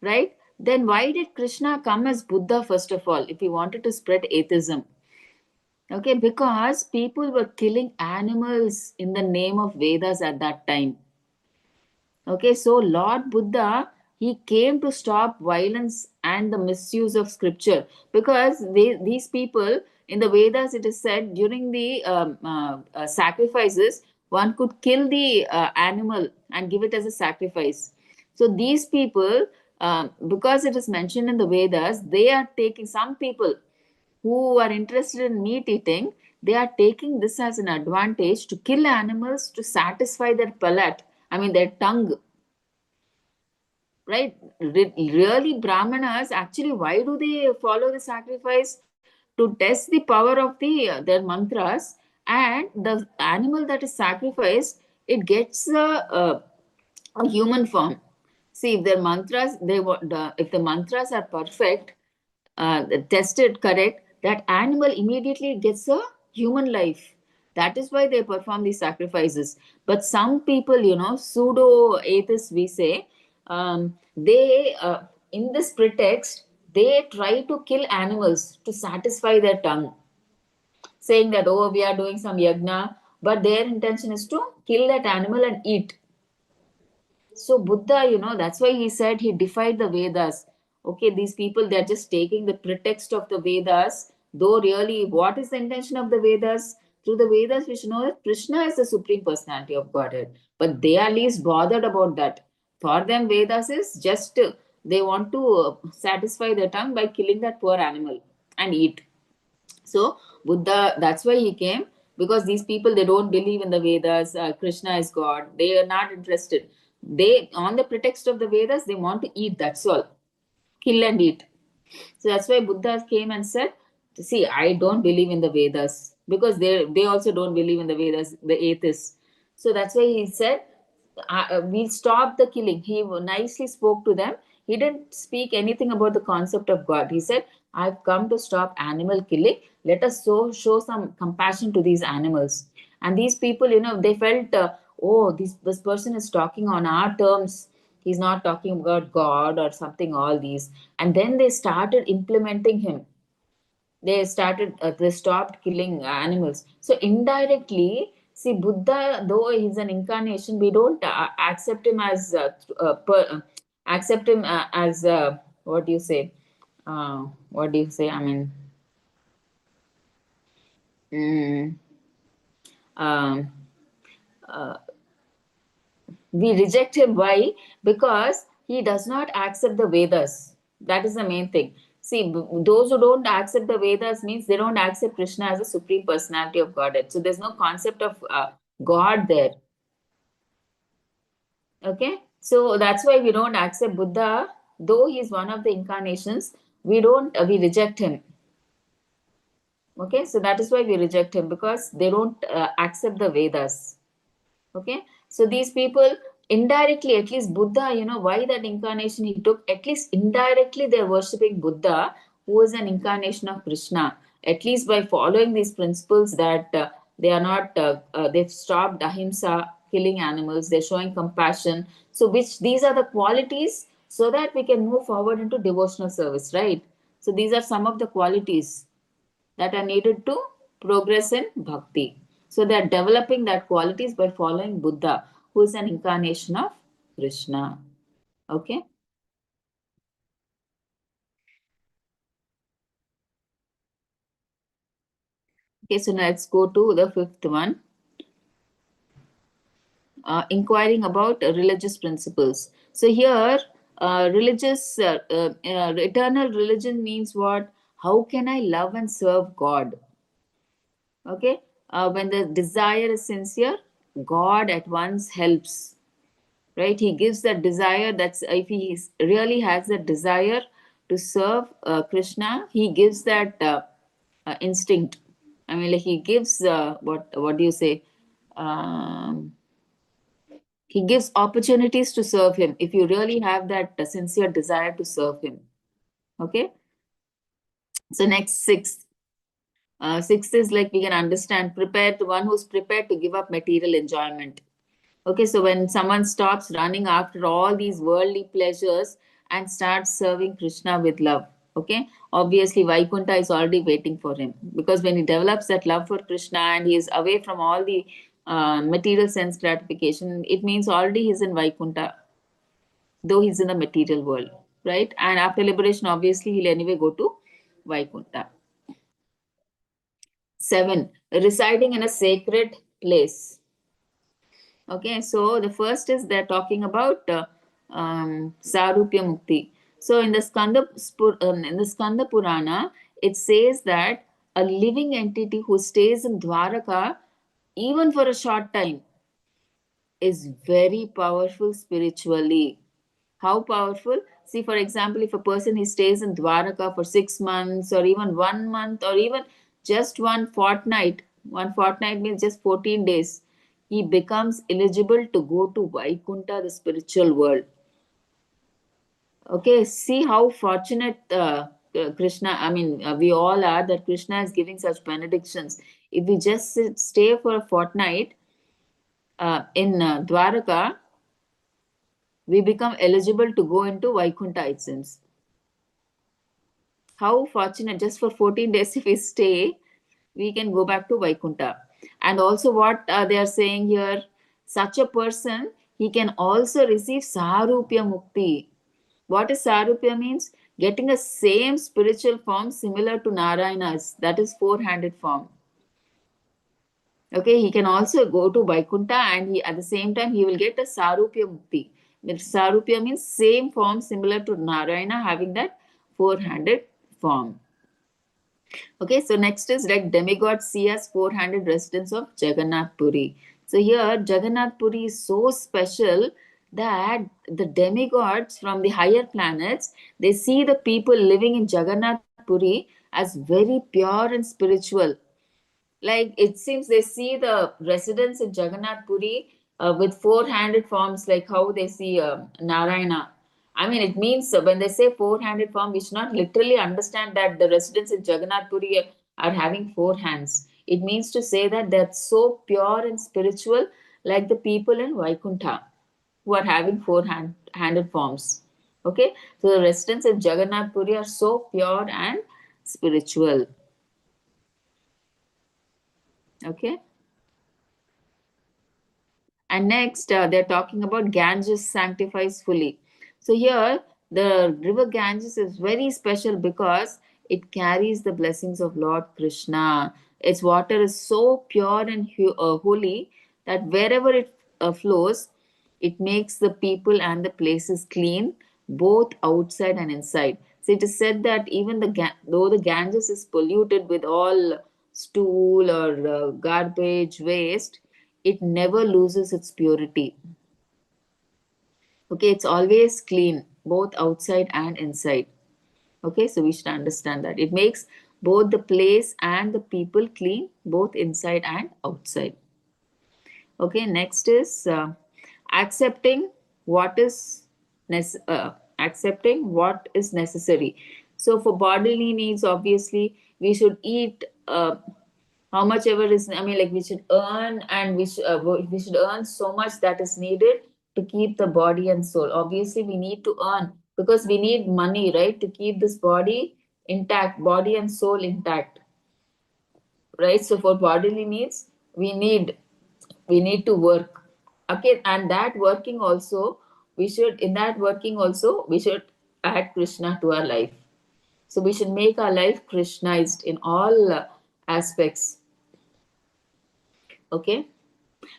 right? Then why did Krishna come as Buddha first of all, if he wanted to spread atheism? Okay, because people were killing animals in the name of Vedas at that time. Okay, so Lord Buddha, he came to stop violence and the misuse of scripture, because these people in the Vedas, it is said during the sacrifices, one could kill the animal and give it as a sacrifice. So these people, because it is mentioned in the Vedas, they are taking, some people who are interested in meat eating, they are taking this as an advantage to kill animals to satisfy their palate, I mean their tongue, right? Really, Brahmanas actually, why do they follow the sacrifice? To test the power of their mantras, and the animal that is sacrificed, it gets a human form. See, if their mantras, if the mantras are perfect, tested correct, that animal immediately gets a human life. That is why they perform these sacrifices. But some people, pseudo atheists, we say, they, in this pretext, they try to kill animals to satisfy their tongue, saying that, oh, we are doing some yagna, but their intention is to kill that animal and eat. So Buddha, that's why he said he defied the Vedas. Okay, these people, they're just taking the pretext of the Vedas, though really, what is the intention of the Vedas? Through the Vedas, we should know that Krishna is the Supreme Personality of Godhead. But they are least bothered about that. For them, Vedas is just, they want to satisfy their tongue by killing that poor animal and eat. So Buddha, that's why he came, because these people, they don't believe in the Vedas. Krishna is God. They are not interested. They, on the pretext of the Vedas, they want to eat. That's all, kill and eat. So that's why Buddha came and said, "See, I don't believe in the Vedas," because they also don't believe in the Vedas, the atheists. So that's why he said, we'll stop the killing. He nicely spoke to them. He didn't speak anything about the concept of God. He said, I've come to stop animal killing. Let us show some compassion to these animals. And these people, they felt, oh, this person is talking on our terms. He's not talking about God or something, all these. And then they started implementing him. They stopped killing animals. So indirectly, see, Buddha, though he's an incarnation, we don't accept him as accept him as what do you say? What do you say? I mean, mm, um, we reject him. Why? Because he does not accept the Vedas. That is the main thing. See, those who don't accept the Vedas means they don't accept Krishna as a supreme personality of Godhead. So there's no concept of God there. Okay, so that's why we don't accept Buddha, though he is one of the incarnations. We reject him. Okay, so that is why we reject him, because they don't accept the Vedas. Okay, so these people indirectly, at least Buddha, why that incarnation he took, at least indirectly they're worshipping Buddha, who is an incarnation of Krishna, at least by following these principles that they are not they've stopped ahimsa, killing animals, they're showing compassion. So which these are the qualities, so that we can move forward into devotional service, right? So these are some of the qualities that are needed to progress in bhakti. So they are developing that qualities by following Buddha, who is an incarnation of Krishna. Okay. Okay, so now let's go to the fifth one. Inquiring about religious principles. So here, eternal religion means what? How can I love and serve God? Okay, when the desire is sincere, God at once helps, right? He gives that desire. That's if he really has that desire to serve Krishna, he gives that instinct. I mean, like he gives what do you say? Um, he gives opportunities to serve him if you really have that sincere desire to serve him. Okay, so next sixth. Sixth is like we can understand prepared, one who's prepared to give up material enjoyment. Okay, so when someone stops running after all these worldly pleasures and starts serving Krishna with love, okay, obviously Vaikuntha is already waiting for him, because when he develops that love for Krishna and he is away from all the material sense gratification, it means already he's in Vaikuntha, though he's in the material world, right? And after liberation, obviously he'll anyway go to Vaikuntha. Seven, residing in a sacred place. Okay, so the first is they're talking about Sarupya Mukti. So in the Skanda Purana, it says that a living entity who stays in Dwaraka even for a short time is very powerful spiritually. How powerful? See, for example, if a person he stays in Dwaraka for 6 months or even 1 month or even just one fortnight means just 14 days, he becomes eligible to go to Vaikuntha, the spiritual world. Okay, see how fortunate Krishna, I mean, we all are that Krishna is giving such benedictions. If we just stay for a fortnight in Dwaraka, we become eligible to go into Vaikuntha, it seems. How fortunate, just for 14 days if we stay, we can go back to Vaikuntha. And also what they are saying here, such a person, he can also receive Sarupya Mukti. What is Sarupya means? Getting a same spiritual form similar to Narayana's, that is four-handed form. Okay, he can also go to Vaikuntha and he at the same time he will get a Sarupya Mukti. Sarupya means same form similar to Narayana having that four-handed form. Okay, so next is like demigod see as four-handed residents of Jagannath Puri. So here Jagannath Puri is so special that the demigods from the higher planets, they see the people living in Jagannath Puri as very pure and spiritual. Like it seems they see the residents in Jagannath Puri with four-handed forms, like how they see Narayana. I mean, it means when they say four-handed form, we should not literally understand that the residents in Jagannath Puri are having four hands. It means to say that they're so pure and spiritual, like the people in Vaikuntha who are having four-handed forms. Okay, so the residents in Jagannath Puri are so pure and spiritual. Okay. And next, they're talking about Ganges sanctifies fully. So here, the river Ganges is very special because it carries the blessings of Lord Krishna. Its water is so pure and holy that wherever it flows, it makes the people and the places clean, both outside and inside. So it is said that even though the Ganges is polluted with all stool or garbage waste, it never loses its purity. Okay, it's always clean, both outside and inside. Okay, so we should understand that. It makes both the place and the people clean, both inside and outside. Okay, next is accepting what is accepting what is necessary. So for bodily needs, obviously, we should eat how much ever is. I mean, like we should earn, and we should earn so much that is needed to keep the body and soul. Obviously, we need to earn because we need money, right, to keep this body intact, body and soul intact, right? So for bodily needs, we need we need to work. Okay, and that working also, we should in that working also we should add Krishna to our life. So we should make our life Krishnized in all aspects. Okay,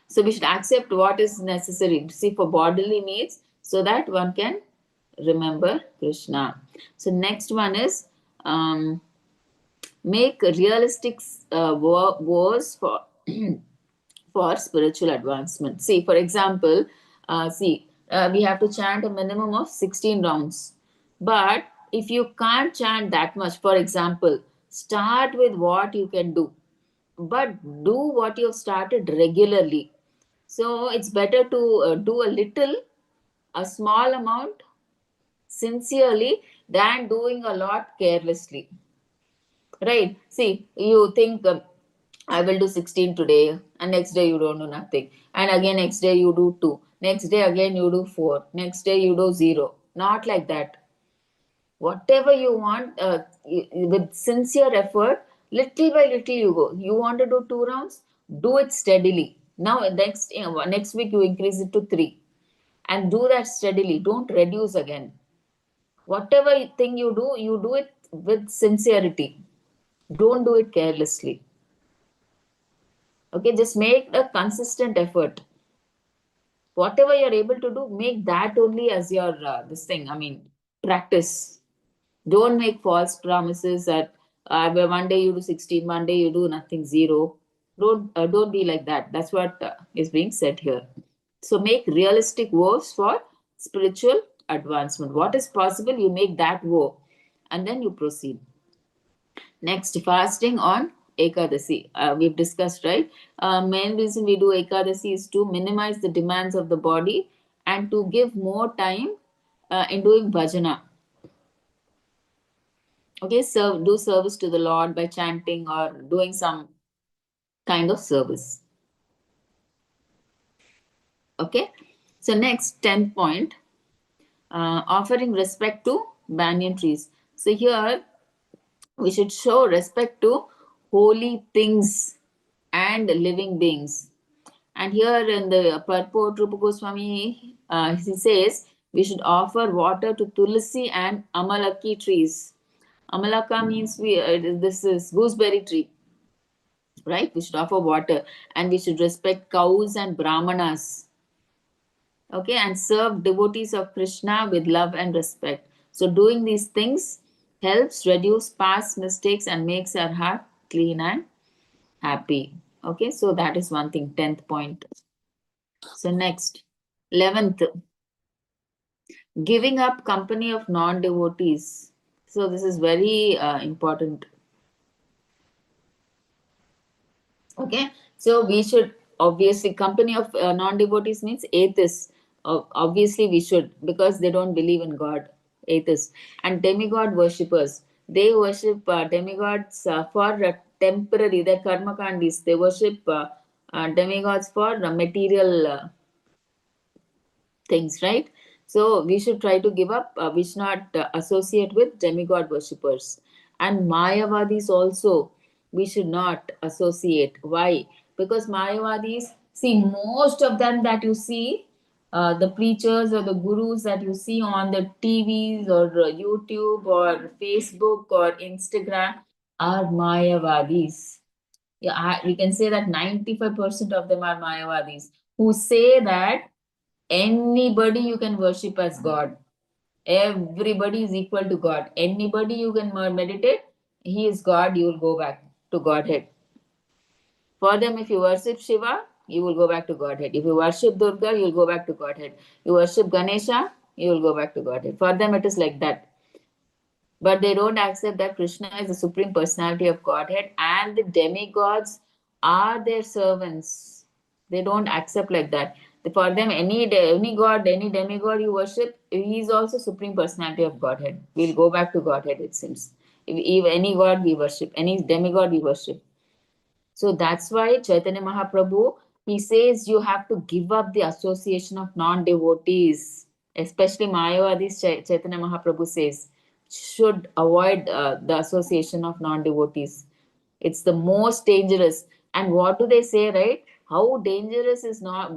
so we should accept what is necessary, see, for bodily needs, so that one can remember Krishna. So next one is Make realistic wars for for spiritual advancement. See, for example, we have to chant a minimum of 16 rounds. But if you can't chant that much, for example, start with what you can do, but do what you've started regularly. So it's better to do a little, a small amount sincerely than doing a lot carelessly. Right? See, you think I will do 16 today, and next day you don't do nothing, and again next day you do 2, next day again you do 4, next day you do 0. Not like that. Whatever you want, with sincere effort, little by little you go. You want to do 2 rounds, do it steadily. Now, next week you increase it to 3, and do that steadily. Don't reduce again. Whatever thing you do it with sincerity. Don't do it carelessly. Okay, just make a consistent effort. Whatever you're able to do, make that only as your this thing. I mean, practice. Don't make false promises that one day you do 16, one day you do nothing, 0. Don't be like that. That's what is being said here. So make realistic vows for spiritual advancement. What is possible, you make that vow, and then you proceed. Next, fasting on Ekadasi. We've discussed, right? Main reason we do Ekadasi is to minimize the demands of the body and to give more time in doing bhajana. Okay, so do service to the Lord by chanting or doing some kind of service. Okay, so next 10th point, offering respect to banyan trees. So here we should show respect to holy things and living beings. And here in the purport, Rupa Goswami, he says we should offer water to tulsi and amalaki trees. Amalaka means this is gooseberry tree, right? We should offer water, and we should respect cows and brahmanas. Okay, and serve devotees of Krishna with love and respect. So doing these things helps reduce past mistakes and makes our heart clean and happy. Okay, so that is one thing, 10th point. So next, 11th, giving up company of non-devotees. So this is very important. Okay, so we should obviously, company of non-devotees means atheists. Obviously we should, because they don't believe in God, atheists. And demigod worshippers, they worship demigods for temporary, they're karma kandis, they worship demigods for material things, right? So we should try to give up, we should not associate with demigod worshippers. And Mayavadis also, we should not associate. Why? Because Mayavadis, see, most of them that you see, the preachers or the gurus that you see on the TVs or YouTube or Facebook or Instagram are Mayavadis. Yeah, we can say that 95% of them are Mayavadis who say that anybody you can worship as God. Everybody is equal to God. Anybody you can meditate, he is God, you will go back to Godhead. For them, if you worship Shiva, you will go back to Godhead. If you worship Durga, you will go back to Godhead. You worship Ganesha, you will go back to Godhead. For them, it is like that. But they don't accept that Krishna is the supreme personality of Godhead and the demigods are their servants. They don't accept like that. For them, any god, any demigod you worship, he is also supreme personality of Godhead. We'll go back to Godhead, it seems. If any god we worship, any demigod we worship. So that's why Chaitanya Mahaprabhu, he says you have to give up the association of non-devotees, especially Mayavadis. Chaitanya Mahaprabhu says should avoid the association of non-devotees. It's the most dangerous. And what do they say, right? How dangerous is not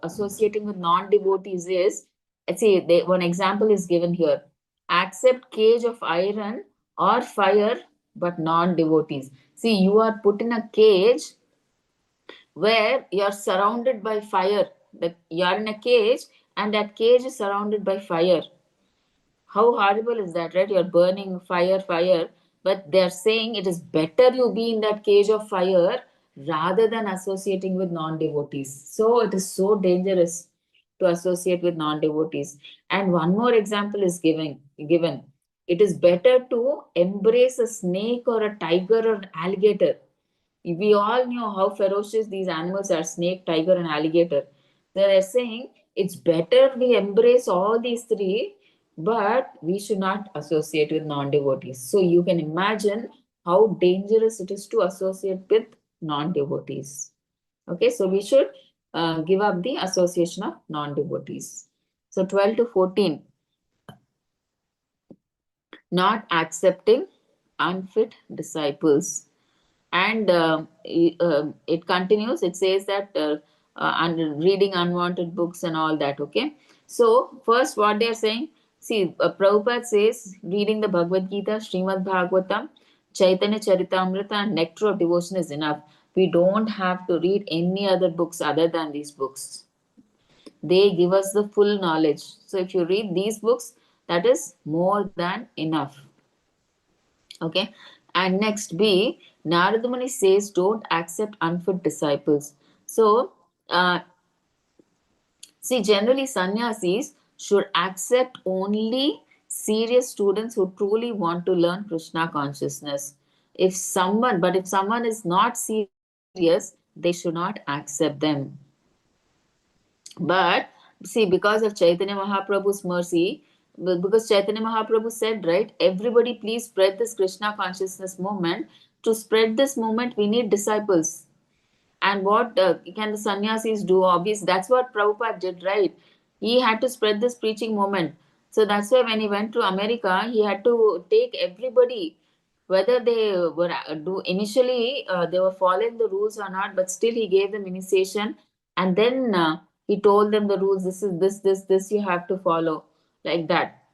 associating with non-devotees is, let's see, one example is given here. Accept cage of iron or fire, but non-devotees. See, you are put in a cage where you are surrounded by fire. You are in a cage, and that cage is surrounded by fire. How horrible is that, right? You're burning fire, fire. But they're saying it is better you be in that cage of fire rather than associating with non-devotees. So it is so dangerous to associate with non-devotees. And one more example is given. It is better to embrace a snake or a tiger or an alligator. We all know how ferocious these animals are: snake, tiger, and alligator. They're saying it's better we embrace all these three, but we should not associate with non devotees. So you can imagine how dangerous it is to associate with non devotees. Okay, so we should give up the association of non devotees. So 12 to 14, not accepting unfit disciples. And it continues, it says that reading unwanted books and all that. Okay, so first what they're saying, see, Prabhupada says reading the Bhagavad Gita, Srimad Bhagavatam, Chaitanya Charitamrita and Nectar of Devotion is enough. We don't have to read any other books other than these books. They give us the full knowledge. So if you read these books, that is more than enough. Okay. And next B, Narada Muni says don't accept unfit disciples. So, see, generally sannyasis should accept only serious students who truly want to learn Krishna consciousness. If someone is not serious, they should not accept them. But see, because of Chaitanya Mahaprabhu's mercy, because Chaitanya Mahaprabhu said, right, everybody please spread this Krishna consciousness movement. To spread this movement, we need disciples. And what can the sannyasis do? Obviously, that's what Prabhupada did, right? He had to spread this preaching movement. So that's why when he went to America, he had to take everybody, whether they were do initially they were following the rules or not, but still he gave them initiation, and then he told them the rules. This is this you have to follow, like that.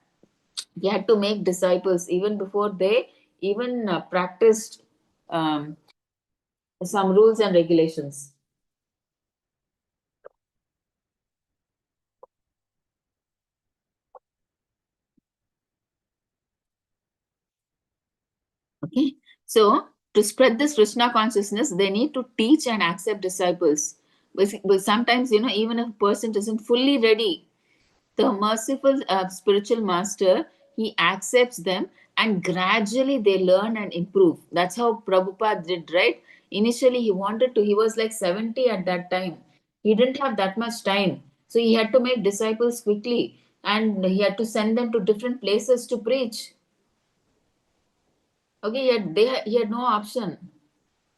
He had to make disciples even before they even practiced um, some rules and regulations. Okay. So to spread this Krishna consciousness, they need to teach and accept disciples. But sometimes, even if a person isn't fully ready, the merciful spiritual master, he accepts them and gradually they learn and improve. That's how Prabhupada did, right? Initially, he was like 70 at that time. He didn't have that much time. So he had to make disciples quickly and he had to send them to different places to preach. Okay, he had no option.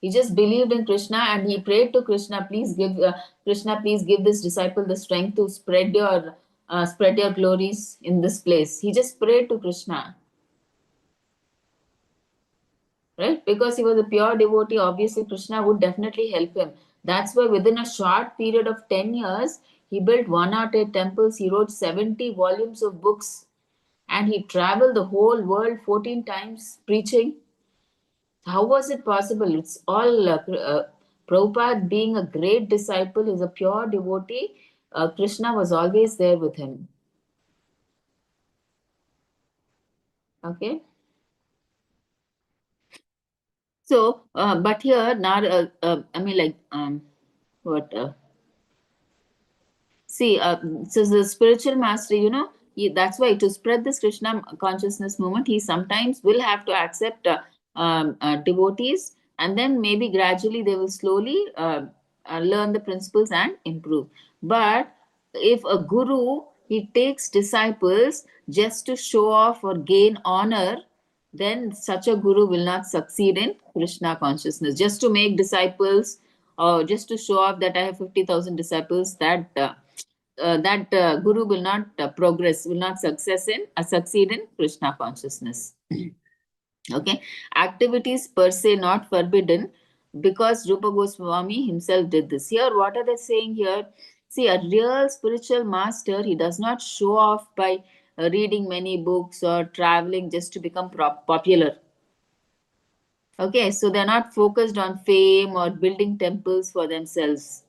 He just believed in Krishna and he prayed to Krishna, please give this disciple the strength to spread your glories in this place. He just prayed to Krishna, right? Because he was a pure devotee, obviously Krishna would definitely help him. That's why within a short period of 10 years, he built 108 temples, he wrote 70 volumes of books, and he traveled the whole world 14 times preaching. How was it possible? It's all Prabhupada, being a great disciple, is a pure devotee. Krishna was always there with him. Okay. So, but here, now, I mean, like, what? See, so the spiritual master, that's why to spread this Krishna consciousness movement, he sometimes will have to accept devotees, and then maybe gradually they will slowly learn the principles and improve. But if a guru, he takes disciples just to show off or gain honor, then such a guru will not succeed in Krishna consciousness. Just to make disciples or just to show off that I have 50,000 disciples, that guru will not progress, will not succeed in Krishna consciousness. Okay, activities per se not forbidden, because Rupa Goswami himself did this. Here, what are they saying here? See, a real spiritual master, he does not show off by reading many books or traveling just to become popular. Okay, so they're not focused on fame or building temples for themselves.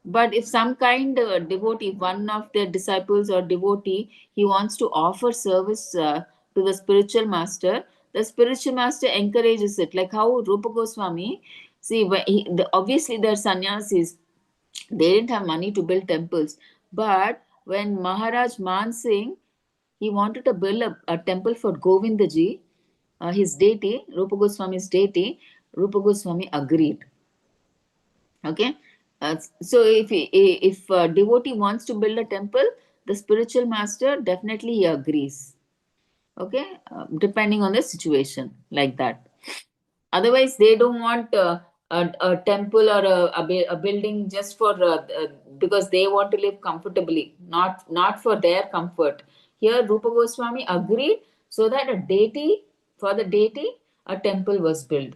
But if some kind devotee, one of their disciples or devotee, he wants to offer service to the spiritual master, the spiritual master encourages it. Like how Rupa Goswami, see, obviously they're sannyasis, they didn't have money to build temples. But when Maharaj Man Singh, he wanted to build a temple for Govindaji, his deity, Rupa Goswami's deity, Rupa Goswami agreed. Okay. So if a devotee wants to build a temple, the spiritual master definitely he agrees. Okay, depending on the situation, like that. Otherwise, they don't want a temple or a building just for because they want to live comfortably, not for their comfort. Here, Rupa Goswami agreed so that a deity, for the deity, a temple was built.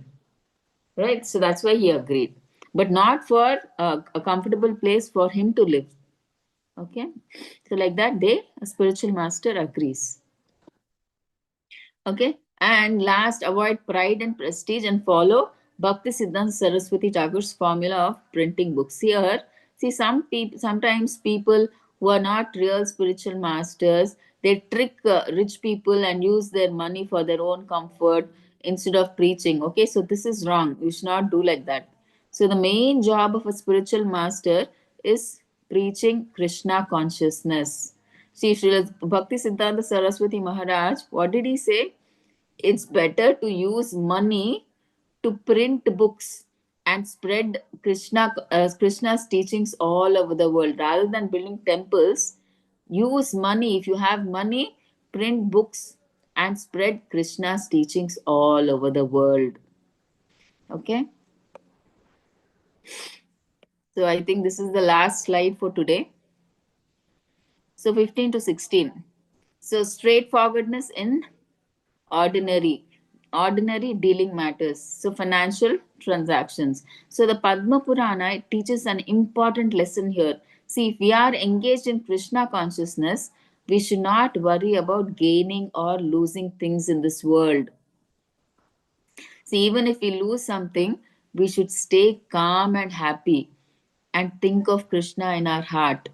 Right, so that's why he agreed, but not for a comfortable place for him to live. Okay, so like that, a spiritual master agrees. Okay, and last, avoid pride and prestige and follow Bhakti Siddhanta Saraswati Thakur's formula of printing books. Here, see, sometimes people who are not real spiritual masters, they trick rich people and use their money for their own comfort instead of preaching. Okay, so this is wrong. You should not do like that. So the main job of a spiritual master is preaching Krishna consciousness. See, Srila Bhakti Siddhanta Saraswati Maharaj, what did he say? It's better to use money to print books and spread Krishna's teachings all over the world rather than building temples. Use money. If you have money, print books and spread Krishna's teachings all over the world. Okay. So I think this is the last slide for today. So 15 to 16. So straightforwardness in ordinary ordinary dealing matters, so financial transactions. So the Padma Purana teaches an important lesson here. See, if we are engaged in Krishna consciousness, we should not worry about gaining or losing things in this world. See, even if we lose something, we should stay calm and happy and think of Krishna in our heart.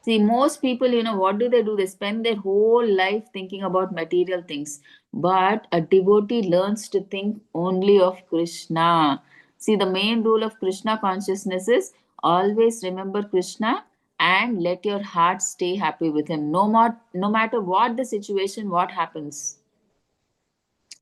See, most people, what do? They spend their whole life thinking about material things. But a devotee learns to think only of Krishna. See, the main rule of Krishna consciousness is always remember Krishna and let your heart stay happy with him. No matter what the situation, what happens.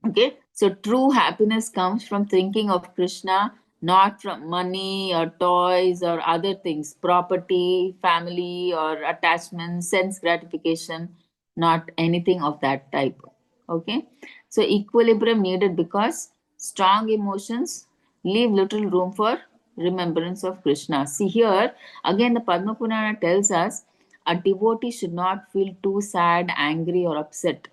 Okay, so true happiness comes from thinking of Krishna, not from money or toys or other things, property, family, or attachment, sense gratification, not anything of that type. Okay, so equilibrium needed because strong emotions leave little room for remembrance of Krishna. See here, again, the Padma Purana tells us a devotee should not feel too sad, angry, or upset.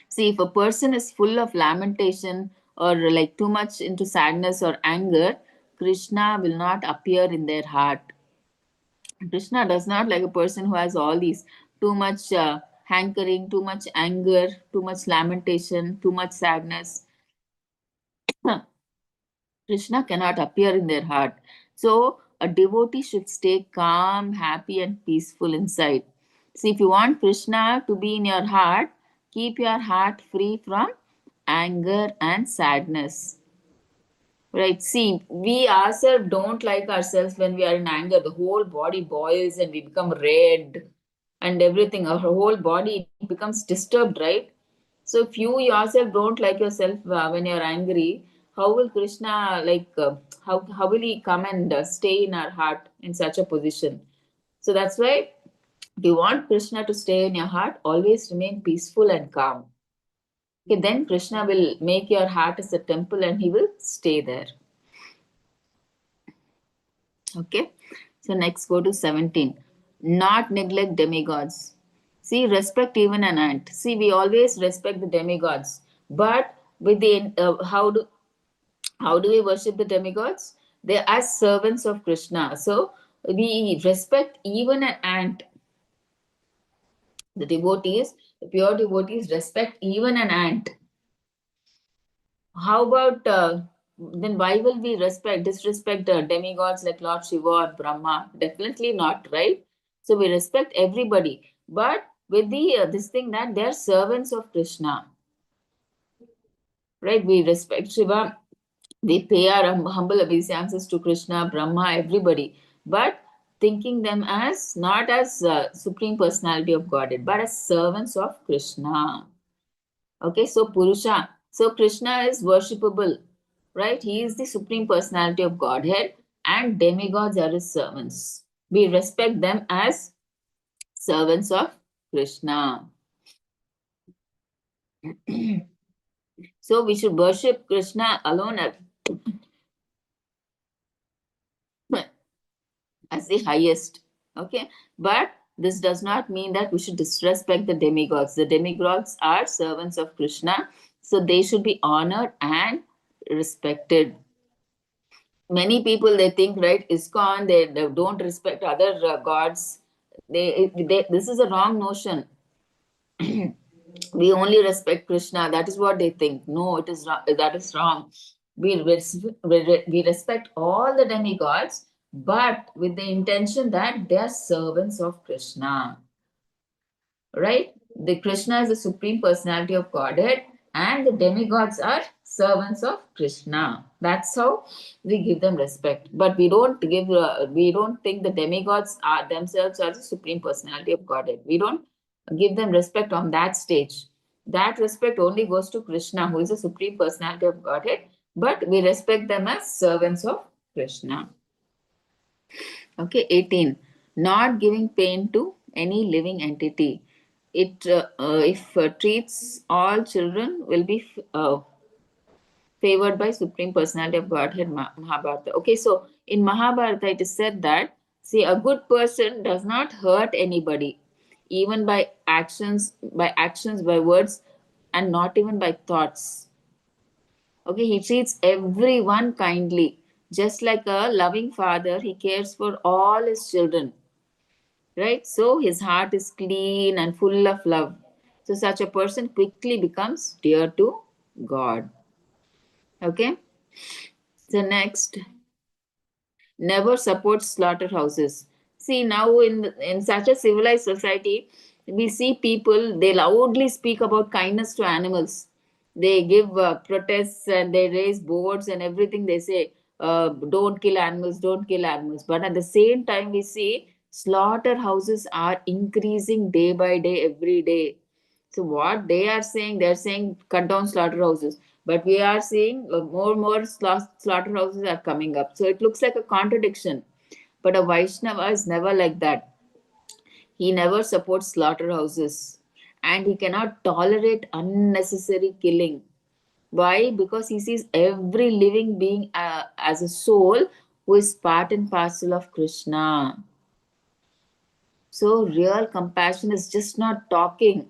See, if a person is full of lamentation or like too much into sadness or anger, Krishna will not appear in their heart. Krishna does not like a person who has all these too much hankering, too much anger, too much lamentation, too much sadness. Krishna cannot appear in their heart. So, a devotee should stay calm, happy, and peaceful inside. See, if you want Krishna to be in your heart, keep your heart free from anger and sadness. Right? See, we ourselves don't like ourselves when we are in anger. The whole body boils and we become red and everything. Our whole body becomes disturbed, right? So if you yourself don't like yourself when you're angry, how will Krishna how will he come and stay in our heart in such a position? So that's why if you want Krishna to stay in your heart, always remain peaceful and calm. Okay, then Krishna will make your heart as a temple and he will stay there. Okay, so next go to 17. Not neglect demigods. See, respect even an ant. See, we always respect the demigods, but with the how do we worship the demigods? They're as servants of Krishna. So we respect even an ant. The devotees, the pure devotees, respect even an ant. How about then? Why will we disrespect demigods like Lord Shiva or Brahma? Definitely not, right? So we respect everybody, but with the this thing that they're servants of Krishna, right? We respect Shiva, we pay our humble obeisances to Krishna, Brahma, everybody, but thinking them as not as supreme personality of Godhead, but as servants of Krishna. Okay, so Purusha, so Krishna is worshipable, right? He is the supreme personality of Godhead, and demigods are his servants. We respect them as servants of Krishna. So we should worship Krishna alone as the highest. Okay, but this does not mean that we should disrespect the demigods. The demigods are servants of Krishna, so they should be honored and respected. Many people, they think, right, ISKCON, they don't respect other gods. They this is a wrong notion. We only respect Krishna. That is what they think. No, it is wrong. That is wrong. We respect all the demigods, but with the intention that they are servants of Krishna, right? The Krishna is the supreme personality of Godhead, and the demigods are servants of Krishna. That's how we give them respect. But we don't think the demigods are themselves are the supreme personality of Godhead. We don't give them respect on that stage. That respect only goes to Krishna, who is the supreme personality of Godhead. But we respect them as servants of Krishna. Okay, 18. Not giving pain to any living entity. It if treats all children will be favored by Supreme Personality of Godhead Mahabharata. Okay, so in Mahabharata it is said that, see, a good person does not hurt anybody, even by actions, by words, and not even by thoughts. Okay, he treats everyone kindly. Just like a loving father, he cares for all his children, right? So his heart is clean and full of love. So such a person quickly becomes dear to God. Okay. So next, never supports slaughterhouses. See, now in such a civilized society, we see people, they loudly speak about kindness to animals. They give protests and they raise boards and everything. They say, don't kill animals, don't kill animals. But at the same time, we see slaughterhouses are increasing day by day, every day. So what they are saying, they're saying cut down slaughterhouses, but we are seeing more and more slaughterhouses are coming up. So it looks like a contradiction. But a Vaishnava is never like that. He never supports slaughterhouses, and he cannot tolerate unnecessary killing. Why? Because he sees every living being as a soul who is part and parcel of Krishna. So real compassion is just not talking.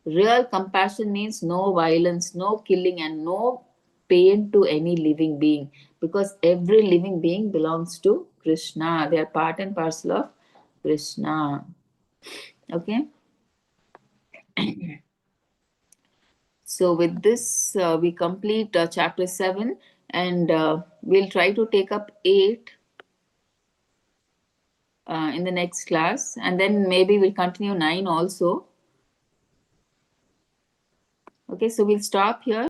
Real compassion means no violence, no killing, and no pain to any living being, because every living being belongs to Krishna. They are part and parcel of Krishna. Okay. So, with this, we complete chapter 7, and we'll try to take up 8 in the next class, and then maybe we'll continue 9 also. Okay, so we'll stop here.